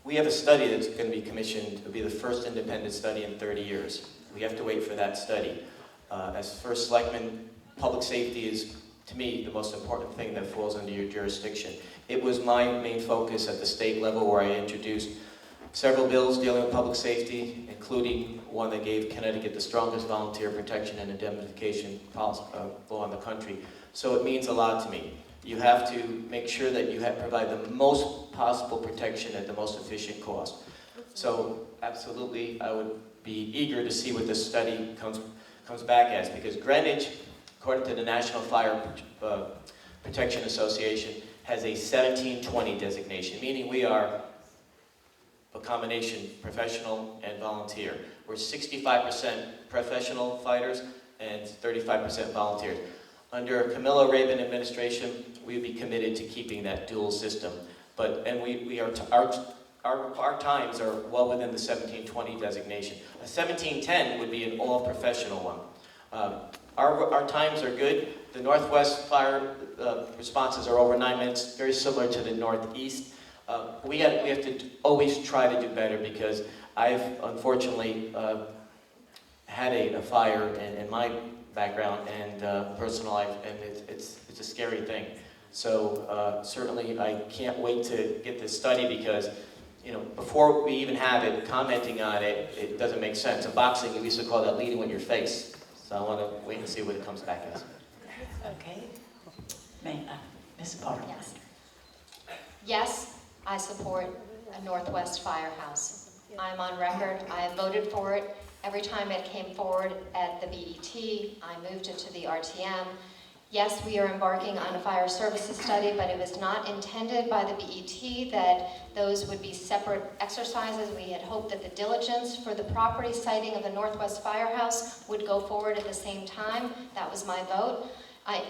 We have a study that's going to be commissioned. It'll be the first independent study in 30 years. We have to wait for that study. As first selectman, public safety is, to me, the most important thing that falls under your jurisdiction. It was my main focus at the state level, where I introduced several bills dealing with public safety, including one that gave Connecticut the strongest volunteer protection and indemnification law in the country. So it means a lot to me. You have to make sure that you provide the most possible protection at the most efficient cost. So absolutely, I would be eager to see what this study comes back as, because Greenwich, according to the National Fire Protection Association, has a 1720 designation, meaning we are a combination professional and volunteer. We're 65% professional fighters and 35% volunteers. Under Camillo Rabin administration, we would be committed to keeping that dual system. Our times are well within the 1720 designation. A 1710 would be an all-professional one. Our times are good. The Northwest fire responses are over 9 minutes, very similar to the Northeast. We have to always try to do better, because I've unfortunately had a fire in my background and personal life, and it's a scary thing. So certainly I can't wait to get this study, because before we even have it, commenting on it, it doesn't make sense. In boxing, we used to call that leading with your face. So I want to wait and see what it comes back as. Okay. Ms. Parr. Yes. Yes, I support a Northwest Firehouse. I'm on record. I have voted for it. Every time it came forward at the BET, I moved it to the RTM. Yes, we are embarking on a fire services study, but it was not intended by the BET that those would be separate exercises. We had hoped that the diligence for the property siting of the Northwest Firehouse would go forward at the same time. That was my vote.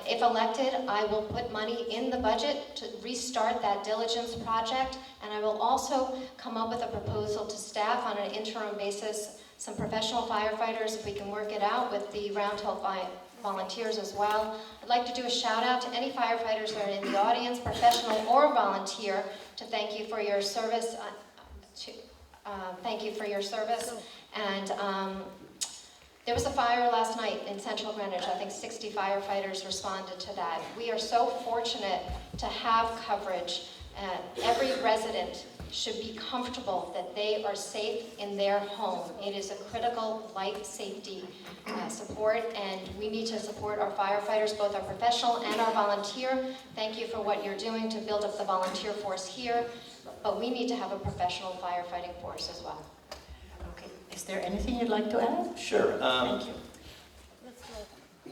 If elected, I will put money in the budget to restart that diligence project, and I will also come up with a proposal to staff on an interim basis, some professional firefighters, if we can work it out with the Round Hill volunteers as well. I'd like to do a shout out to any firefighters that are in the audience, professional or volunteer, to thank you for your service. Thank you for your service. And there was a fire last night in central Greenwich. I think 60 firefighters responded to that. We are so fortunate to have coverage. Every resident should be comfortable that they are safe in their home. It is a critical life safety support, and we need to support our firefighters, both our professional and our volunteer. Thank you for what you're doing to build up the volunteer force here, but we need to have a professional firefighting force as well. Okay. Is there anything you'd like to add? Sure. Thank you.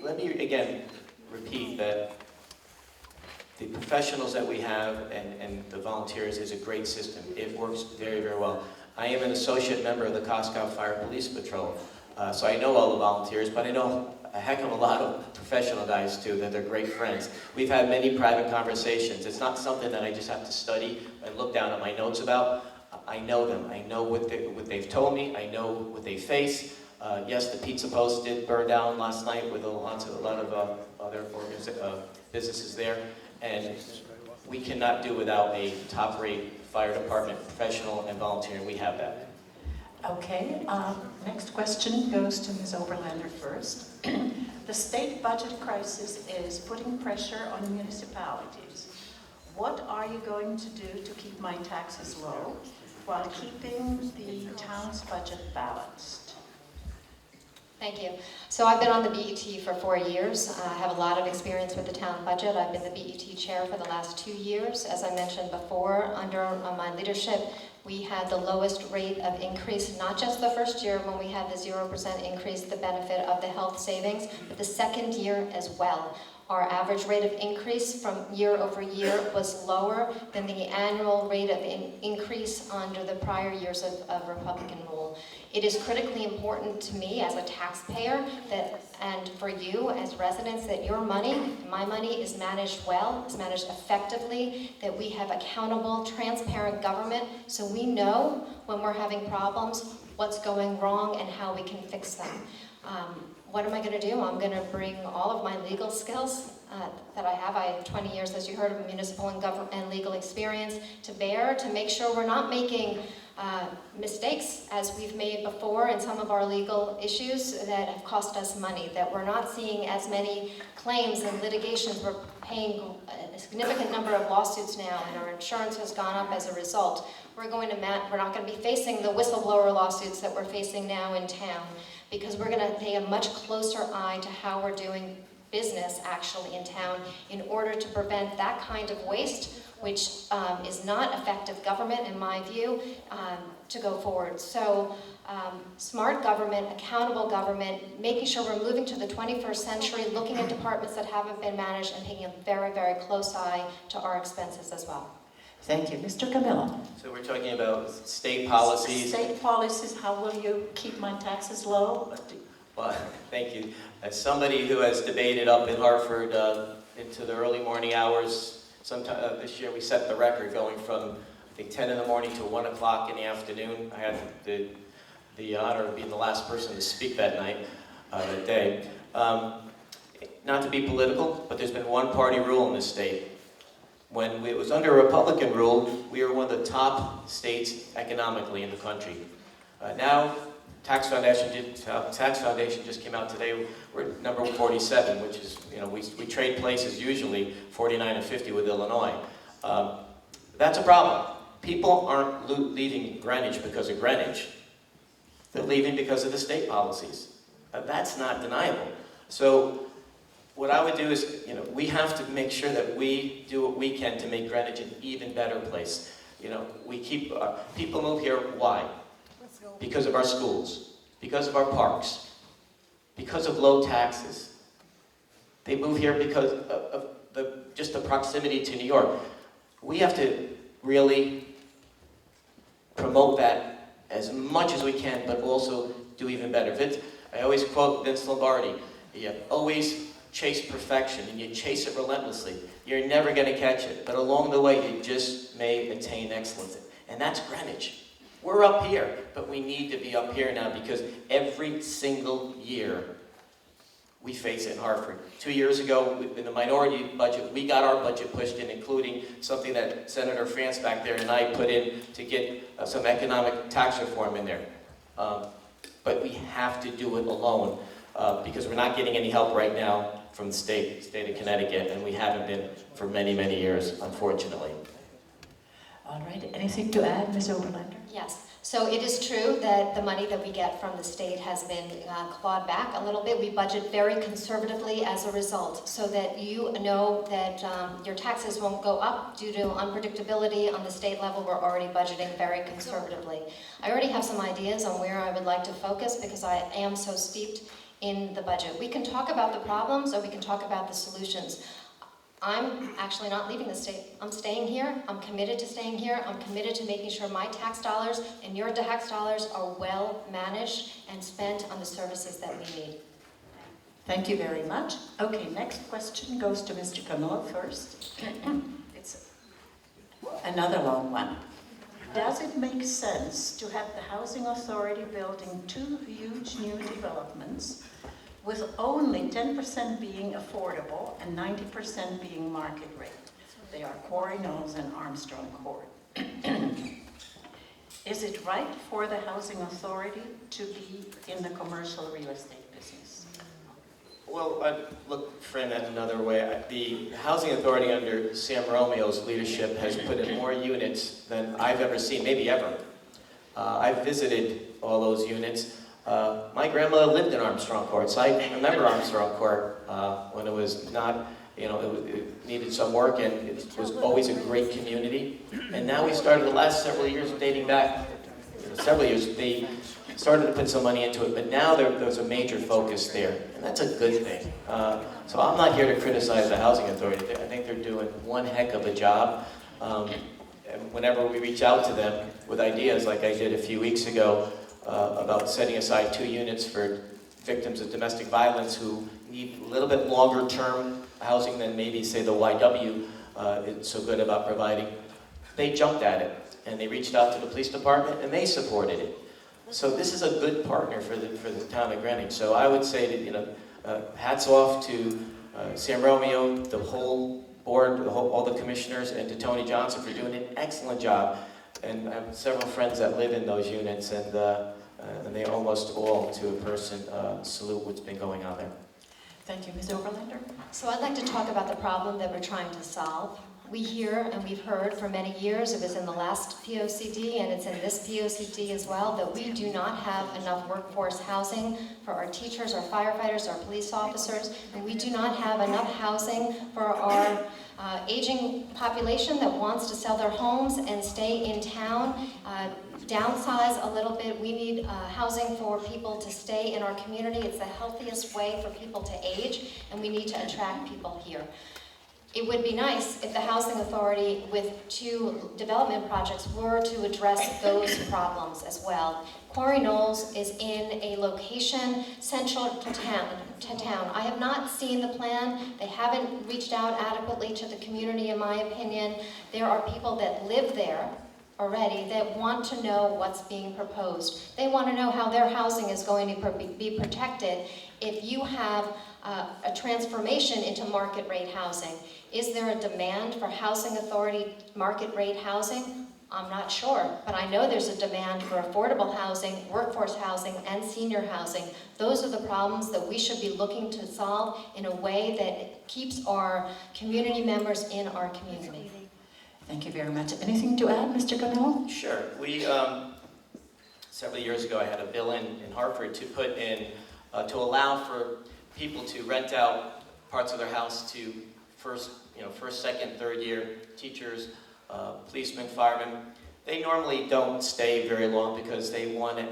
Let me again repeat that the professionals that we have and the volunteers is a great system. It works very, very well. I am an associate member of the Coscow Fire Police Patrol, so I know all the volunteers, but I know a heck of a lot of professional guys too, that they're great friends. We've had many private conversations. It's not something that I just have to study and look down at my notes about. I know them. I know what they've told me. I know what they face. Yes, the Pizza Post did burn down last night with a lot of other businesses there, and we cannot do without a top-rate fire department, professional and volunteer, and we have that. Okay, next question goes to Ms. Oberlander first. The state budget crisis is putting pressure on municipalities. What are you going to do to keep my taxes low while keeping the town's budget balanced? Thank you. So I've been on the BET for 4 years. I have a lot of experience with the town budget. I've been the BET chair for the last 2 years. As I mentioned before, under my leadership, we had the lowest rate of increase, not just the first year when we had the 0% increase, the benefit of the health savings, but the second year as well. Our average rate of increase from year over year was lower than the annual rate of increase under the prior years of Republican rule. It is critically important to me as a taxpayer that, and for you as residents, that your money, my money, is managed well, is managed effectively, that we have accountable, transparent government so we know when we're having problems what's going wrong and how we can fix them. What am I going to do? I'm going to bring all of my legal skills that I have. I have 20 years, as you heard, of municipal and legal experience to bear to make sure we're not making mistakes as we've made before in some of our legal issues that have cost us money, that we're not seeing as many claims and litigations. We're paying a significant number of lawsuits now, and our insurance has gone up as a result. We're not going to be facing the whistleblower lawsuits that we're facing now in town, because we're going to pay a much closer eye to how we're doing business actually in town in order to prevent that kind of waste, which is not effective government in my view, to go forward. So smart government, accountable government, making sure we're moving to the 21st century, looking at departments that haven't been managed and taking a very, very close eye to our expenses as well. Thank you. Mr. Camillo. So we're talking about state policies. State policies, how will you keep my taxes low? Well, thank you. As somebody who has debated up in Hartford into the early morning hours, sometime this year we set the record going from, I think, 10 in the morning to 1 o'clock in the afternoon. I had the honor of being the last person to speak that night, that day. Not to be political, but there's been one party rule in this state. When it was under Republican rule, we were one of the top states economically in the country. Now, Tax Foundation just came out today. We're at number 47, which is, we trade places usually 49 and 50 with Illinois. That's a problem. People aren't leaving Greenwich because of Greenwich. They're leaving because of the state policies. That's not deniable. So what I would do is, we have to make sure that we do what we can to make Greenwich an even better place. We keep, people move here, why? Because of our schools, because of our parks, because of low taxes. They move here because of just the proximity to New York. We have to really promote that as much as we can, but also do even better. I always quote Vince Lombardi, you always chase perfection, and you chase it relentlessly. You're never going to catch it, but along the way, you just may attain excellence. And that's Greenwich. We're up here, but we need to be up here now because every single year we face it in Hartford. 2 years ago, in the minority budget, we got our budget pushed in, including something that Senator France back there and I put in to get some economic tax reform in there. But we have to do it alone because we're not getting any help right now from the state of Connecticut, and we haven't been for many, many years, unfortunately. All right, anything to add, Ms. Oberlander? Yes. So it is true that the money that we get from the state has been clawed back a little bit. We budget very conservatively as a result, so that you know that your taxes won't go up due to unpredictability on the state level. We're already budgeting very conservatively. I already have some ideas on where I would like to focus because I am so steeped in the budget. We can talk about the problems or we can talk about the solutions. I'm actually not leaving the state. I'm staying here. I'm committed to staying here. I'm committed to making sure my tax dollars and your tax dollars are well managed and spent on the services that we need. Thank you very much. Okay, next question goes to Mr. Camillo first. It's another long one. Does it make sense to have the Housing Authority building 2 huge new developments with only 10% being affordable and 90% being market rate? They are Quarry Knolls and Armstrong Court. Is it right for the Housing Authority to be in the commercial real estate business? Well, I'd look, frame that another way. The Housing Authority under Sam Romeo's leadership has put in more units than I've ever seen, maybe ever. I've visited all those units. My grandmother lived in Armstrong Court, so I remember Armstrong Court when it was not, it needed some work, and it was always a great community. And now we started the last several years, dating back several years, they started to put some money into it, but now there's a major focus there, and that's a good thing. So I'm not here to criticize the Housing Authority. I think they're doing one heck of a job. And whenever we reach out to them with ideas, like I did a few weeks ago, about setting aside 2 units for victims of domestic violence who need a little bit longer term housing than maybe, say, the YW is so good about providing, they jumped at it, and they reached out to the police department, and they supported it. So this is a good partner for the town of Greenwich. So I would say that, hats off to Sam Romeo, the whole board, all the commissioners, and to Tony Johnson for doing an excellent job. And I have several friends that live in those units, and they almost all, to a person, salute what's been going on there. Thank you, Ms. Oberlander. So I'd like to talk about the problem that we're trying to solve. We hear and we've heard for many years, it was in the last POCD and it's in this POCD as well, that we do not have enough workforce housing for our teachers, our firefighters, our police officers, and we do not have enough housing for our aging population that wants to sell their homes and stay in town, downsize a little bit. We need housing for people to stay in our community. It's the healthiest way for people to age, and we need to attract people here. It would be nice if the Housing Authority, with 2 development projects, were to address those problems as well. Quarry Knolls is in a location central to town. I have not seen the plan. They haven't reached out adequately to the community, in my opinion. There are people that live there already that want to know what's being proposed. They want to know how their housing is going to be protected if you have a transformation into market rate housing. Is there a demand for Housing Authority market rate housing? I'm not sure, but I know there's a demand for affordable housing, workforce housing, and senior housing. Those are the problems that we should be looking to solve in a way that keeps our community members in our community. Thank you very much. Anything to add, Mr. Camillo? Sure. We, several years ago, I had a bill in Hartford to put in, to allow for people to rent out parts of their house to first, second, third year teachers, policemen, firemen. They normally don't stay very long because they want to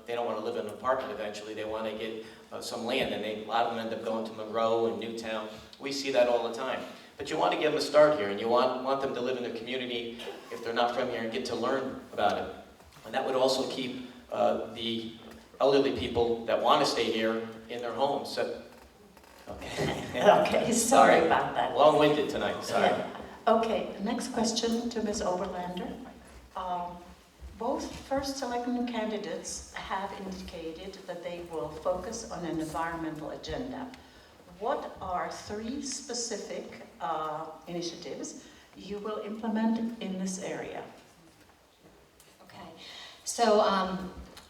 they don't want to live in an apartment eventually. They want to get some land, and a lot of them end up going to Monroe and Newtown. We see that all the time. But you want to give them a start here, and you want them to live in the community if they're not from here and get to learn about it. And that would also keep the elderly people that want to stay here in their homes. So, Okay, sorry about that. Long-winded tonight, sorry. Yeah. Okay, next question to Ms. Oberlander. Both first selectmen candidates have indicated that they will focus on an environmental agenda. What are 3 specific initiatives you will implement in this area? Okay, so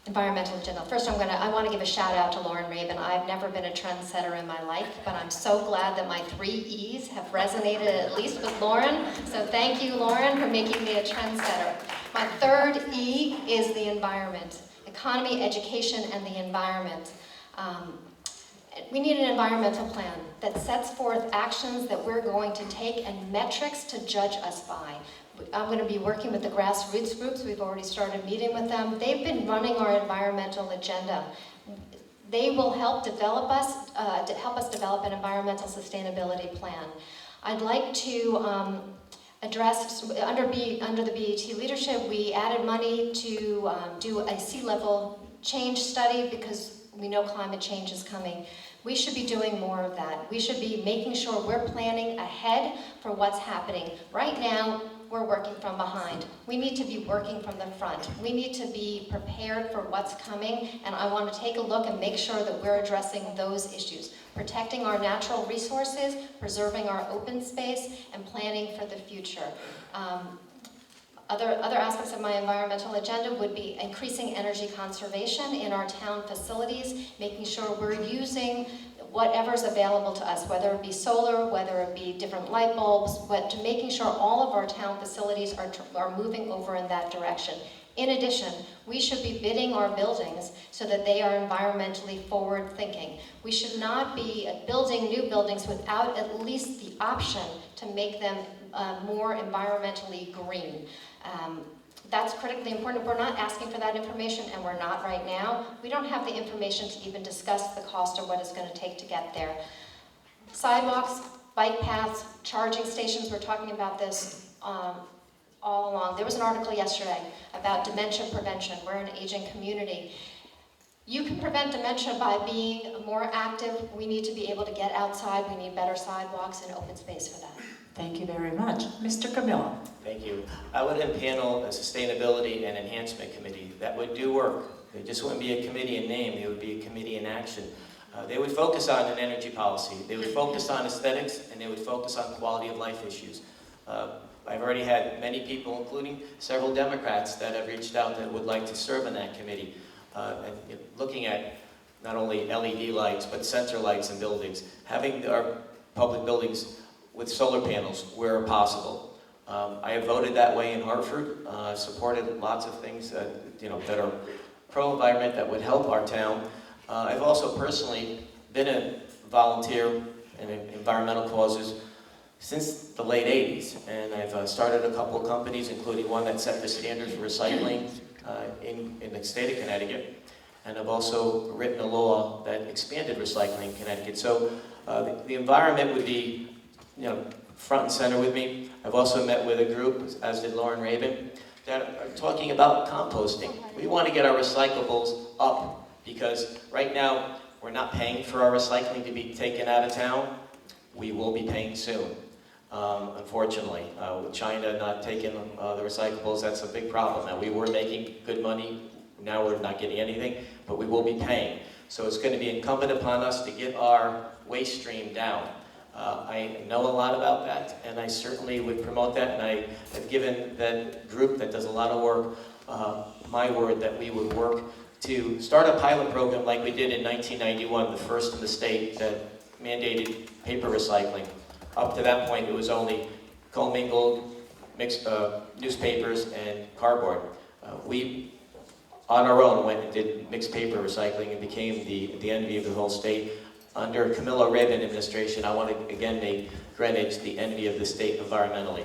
environmental agenda. First, I want to give a shout out to Lauren Rabin. I've never been a trendsetter in my life, but I'm so glad that my 3 E's have resonated at least with Lauren. So thank you, Lauren, for making me a trendsetter. My 3rd E is the environment. Economy, education, and the environment. We need an environmental plan that sets forth actions that we're going to take and metrics to judge us by. I'm going to be working with the grassroots groups. We've already started meeting with them. They've been running our environmental agenda. They will help develop us, develop an environmental sustainability plan. I'd like to address, under the BET leadership, we added money to do a sea level change study because we know climate change is coming. We should be doing more of that. We should be making sure we're planning ahead for what's happening. Right now, we're working from behind. We need to be working from the front. We need to be prepared for what's coming, and I want to take a look and make sure that we're addressing those issues. Protecting our natural resources, preserving our open space, and planning for the future. Other aspects of my environmental agenda would be increasing energy conservation in our town facilities, making sure we're using whatever's available to us, whether it be solar, whether it be different light bulbs, but to making sure all of our town facilities are moving over in that direction. In addition, we should be bidding our buildings so that they are environmentally forward-thinking. We should not be building new buildings without at least the option to make them more environmentally green. That's critically important. We're not asking for that information, and we're not right now. We don't have the information to even discuss the cost or what it's going to take to get there. Sidewalks, bike paths, charging stations, we're talking about this all along. There was an article yesterday about dementia prevention. We're an aging community. You can prevent dementia by being more active. We need to be able to get outside. We need better sidewalks and open space for that. Thank you very much. Mr. Camillo. Thank you. I would impanel a sustainability and enhancement committee that would do work. It just wouldn't be a committee in name, it would be a committee in action. They would focus on an energy policy, they would focus on aesthetics, and they would focus on quality of life issues. I've already had many people, including several Democrats, that have reached out that would like to serve in that committee. And looking at not only LED lights, but sensor lights in buildings, having our public buildings with solar panels where possible. I have voted that way in Hartford, supported lots of things that are pro-environment that would help our town. I've also personally been a volunteer in environmental causes since the late 80s, and I've started a couple of companies, including one that set the standards for recycling in the state of Connecticut, and I've also written a law that expanded recycling in Connecticut. So the environment would be front and center with me. I've also met with a group, as did Lauren Rabin, that are talking about composting. We want to get our recyclables up because right now we're not paying for our recycling to be taken out of town. We will be paying soon, unfortunately. With China not taking the recyclables, that's a big problem. Now, we were making good money, now we're not getting anything, but we will be paying. So it's going to be incumbent upon us to get our waste stream down. I know a lot about that, and I certainly would promote that, and I have given that group that does a lot of work my word that we would work to start a pilot program like we did in 1991, the first in the state that mandated paper recycling. Up to that point, it was only commingled mixed newspapers and cardboard. We, on our own, went and did mixed paper recycling and became the envy of the whole state. Under Camilla Rabin administration, I want to again make Greenwich the envy of the state environmentally.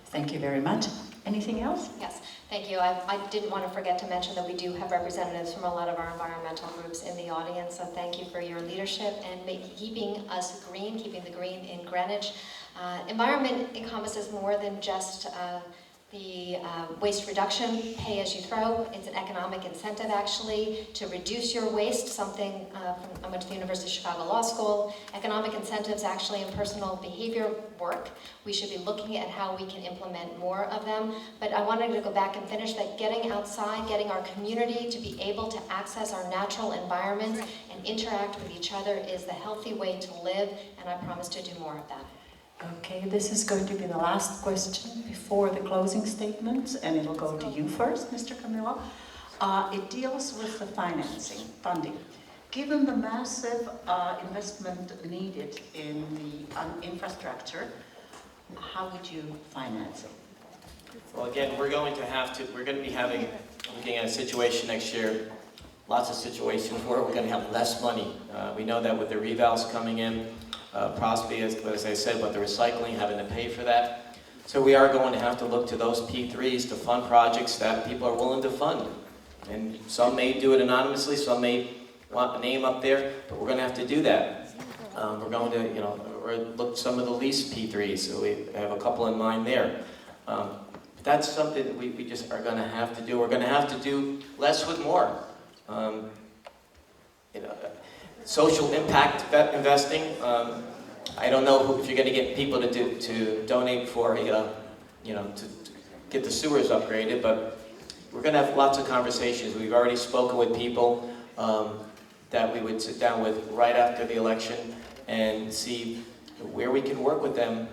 Thank you very much. Anything else? Yes, thank you. I didn't want to forget to mention that we do have representatives from a lot of our environmental groups in the audience, so thank you for your leadership and keeping us green, keeping the green in Greenwich. Environment encompasses more than just the waste reduction, pay as you throw. It's an economic incentive actually to reduce your waste, something I went to the University of Chicago Law School. Economic incentives actually in personal behavior work. We should be looking at how we can implement more of them. But I wanted to go back and finish that getting outside, getting our community to be able to access our natural environments and interact with each other is the healthy way to live, and I promise to do more of that. Okay, this is going to be the last question before the closing statements, and it'll go to you first, Mr. Camillo. It deals with the funding. Given the massive investment needed in the infrastructure, how would you finance it? Well, again, we're going to be looking at a situation next year, lots of situations where we're going to have less money. We know that with the revals coming in, possibly, as I said, with the recycling, having to pay for that. So we are going to have to look to those P3s to fund projects that people are willing to fund. And some may do it anonymously, some may want a name up there, but we're going to have to do that. We're going to, or look at some of the lease P3s, so we have a couple in mind there. That's something that we just are going to have to do. We're going to have to do less with more. You know, social impact investing. I don't know if you're going to get people to donate for you know, to get the sewers upgraded, but we're going to have lots of conversations. We've already spoken with people that we would sit down with right after the election and see where we can work with them.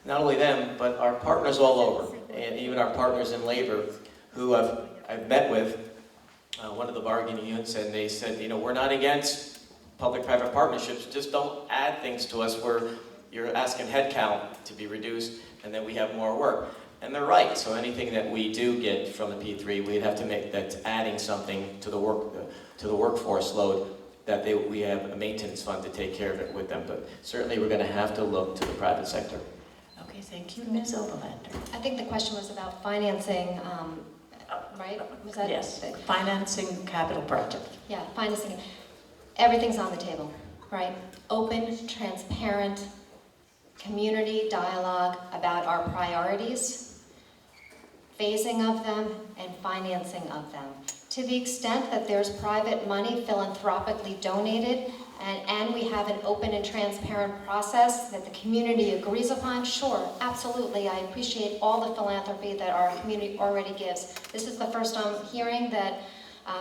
Not only them, but our partners all over, and even our partners in labor, who I've met with. One of the bargaining units, and they said, you know, we're not against public-private partnerships, just don't add things to us where you're asking headcount to be reduced, and then we have more work. And they're right, so anything that we do get from the P3, we'd have to make that's adding something to the workforce load, that we have a maintenance fund to take care of it with them. But certainly we're going to have to look to the private sector. Okay, thank you. Ms. Overlander. I think the question was about financing, right? Was that Yes, financing capital project. Yeah, financing. Everything's on the table, right? Open, transparent, community dialogue about our priorities, phasing of them, and financing of them. To the extent that there's private money philanthropically donated, and we have an open and transparent process that the community agrees upon, sure, absolutely. I appreciate all the philanthropy that our community already gives. This is the first I'm hearing that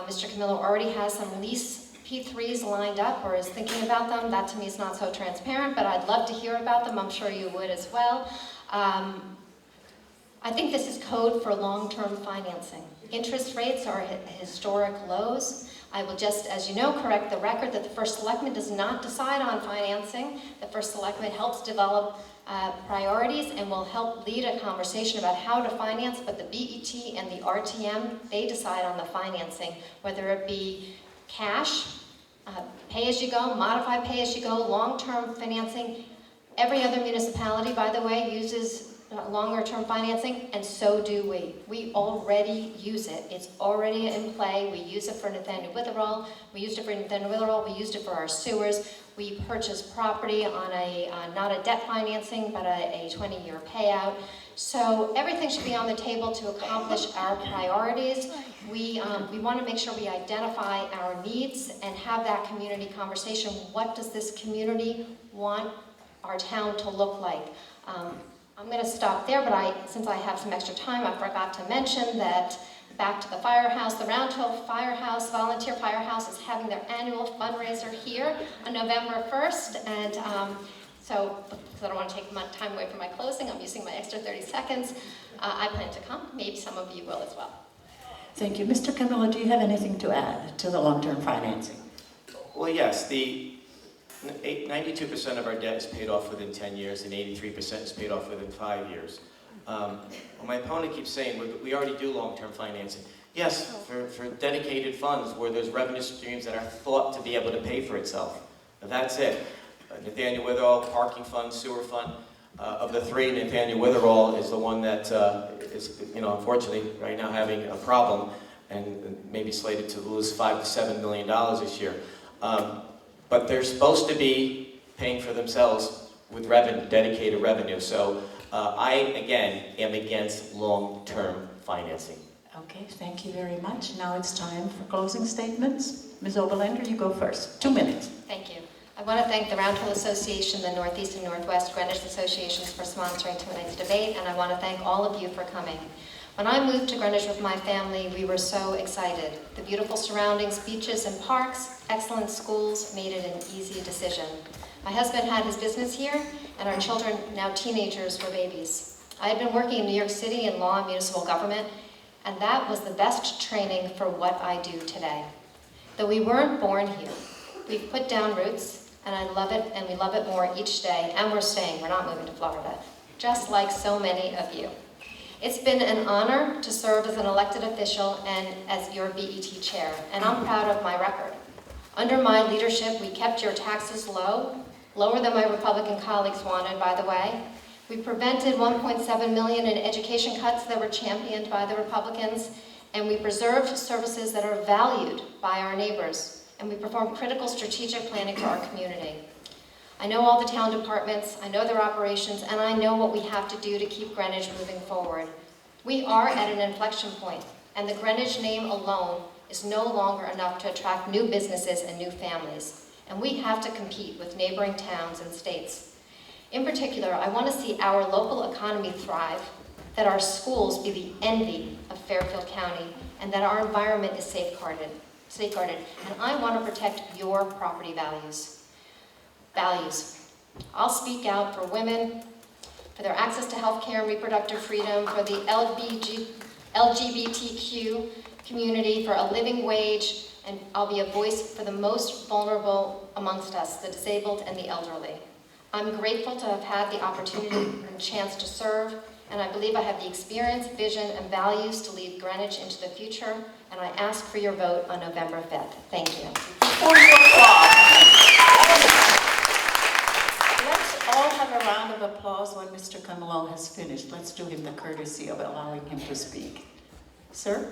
Mr. Camillo already has some lease P3s lined up or is thinking about them. That to me is not so transparent, but I'd love to hear about them. I'm sure you would as well. I think this is code for long-term financing. Interest rates are at historic lows. I will just, as you know, correct the record that the First Selectman does not decide on financing. The First Selectman helps develop priorities and will help lead a conversation about how to finance, but the BET and the RTM, they decide on the financing, whether it be cash, pay-as-you-go, modified pay-as-you-go, long-term financing. Every other municipality, by the way, uses longer-term financing, and so do we. We already use it. It's already in play. We use it for Nathaniel Witherall. We used it for Nathaniel Witherall. We used it for our sewers. We purchased property on not a debt financing, but a 20-year payout. So everything should be on the table to accomplish our priorities. We want to make sure we identify our needs and have that community conversation. What does this community want our town to look like? I'm going to stop there, but since I have some extra time, I forgot to mention that back to the firehouse, the Round Hill Firehouse, Volunteer Firehouse, is having their annual fundraiser here on November 1st. And so, because I don't want to take much time away from my closing, I'm using my extra 30 seconds. I plan to come. Maybe some of you will as well. Thank you. Mr. Camillo, do you have anything to add to the long-term financing? Well, yes, 92% of our debt is paid off within 10 years and 83% is paid off within 5 years. Well, my opponent keeps saying we already do long-term financing. Yes, for dedicated funds where there's revenue streams that are thought to be able to pay for itself. That's it. Nathaniel Witherall, parking fund, sewer fund. Of the three, Nathaniel Witherall is the one that is, unfortunately, right now having a problem and maybe slated to lose $5 to $7 million this year. But they're supposed to be paying for themselves with revenue, dedicated revenue. So I, again, am against long-term financing. Okay, thank you very much. Now it's time for closing statements. Ms. Oberlander, you go first. 2 minutes. Thank you. I want to thank the Round Hill Association, the Northeast and Northwest Greenwich Associations for sponsoring tonight's debate, and I want to thank all of you for coming. When I moved to Greenwich with my family, we were so excited. The beautiful surroundings, beaches and parks, excellent schools made it an easy decision. My husband had his business here, and our children, now teenagers, were babies. I had been working in New York City in law and municipal government, and that was the best training for what I do today. Though we weren't born here, we've put down roots, and I love it, and we love it more each day, and we're staying. We're not moving to Florida, just like so many of you. It's been an honor to serve as an elected official and as your BET chair, and I'm proud of my record. Under my leadership, we kept your taxes low, lower than my Republican colleagues wanted, by the way. We prevented $1.7 million in education cuts that were championed by the Republicans, and we preserved services that are valued by our neighbors, and we performed critical strategic planning for our community. I know all the town departments, I know their operations, and I know what we have to do to keep Greenwich moving forward. We are at an inflection point, and the Greenwich name alone is no longer enough to attract new businesses and new families, and we have to compete with neighboring towns and states. In particular, I want to see our local economy thrive, that our schools be the envy of Fairfield County, and that our environment is safeguarded. And I want to protect your property values. I'll speak out for women, for their access to health care and reproductive freedom, for the LGBTQ community, for a living wage, and I'll be a voice for the most vulnerable amongst us, the disabled and the elderly. I'm grateful to have had the opportunity and chance to serve, and I believe I have the experience, vision, and values to lead Greenwich into the future, and I ask for your vote on November 5th. Thank you. Before you applause, let's all have a round of applause when Mr. Camillo has finished. Let's do him the courtesy of allowing him to speak. Sir?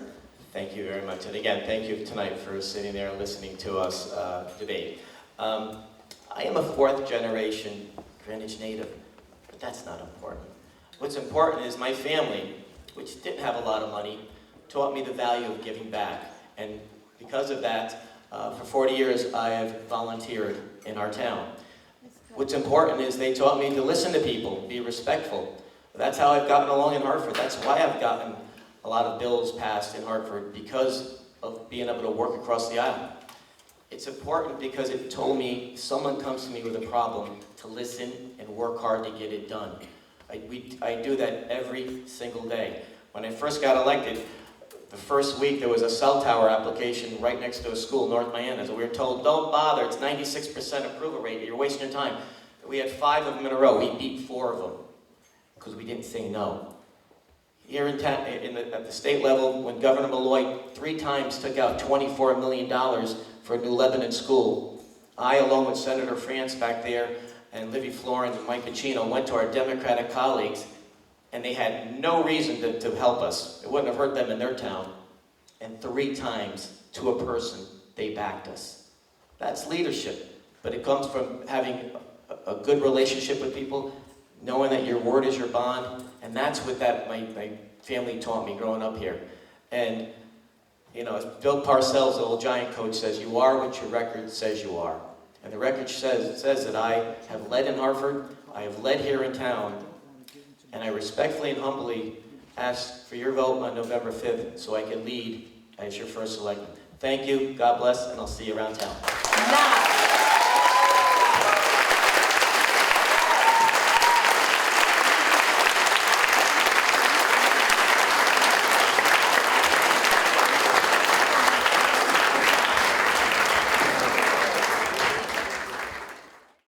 Thank you very much. And again, thank you tonight for sitting there and listening to us debate. I am a fourth generation Greenwich native, but that's not important. What's important is my family, which didn't have a lot of money, taught me the value of giving back. And because of that, for 40 years I have volunteered in our town. What's important is they taught me to listen to people, be respectful. That's how I've gotten along in Hartford. That's why I've gotten a lot of bills passed in Hartford, because of being able to work across the aisle. It's important because it told me someone comes to me with a problem to listen and work hard to get it done. I do that every single day. When I first got elected, the first week there was a cell tower application right next to a school, North Miami. So we were told, don't bother, it's 96% approval rate, you're wasting your time. We had 5 of them in a row. We beat 4 of them because we didn't say no. Here in town, at the state level, when Governor Malloy 3 times took out $24 million for a new Lebanon school, I, along with Senator France back there, and Livy Florin and Mike Pacino, went to our Democratic colleagues, and they had no reason to help us. It wouldn't have hurt them in their town. And 3 times, to a person, they backed us. That's leadership, but it comes from having a good relationship with people, knowing that your word is your bond, and that's what my family taught me growing up here. And, you know, as Bill Parcells, the old Giant coach, says, you are what your record says you are. And the record says that I have led in Hartford, I have led here in town, and I respectfully and humbly ask for your vote on November 5th so I can lead as your first selectman. Thank you, God bless, and I'll see you around town. Now,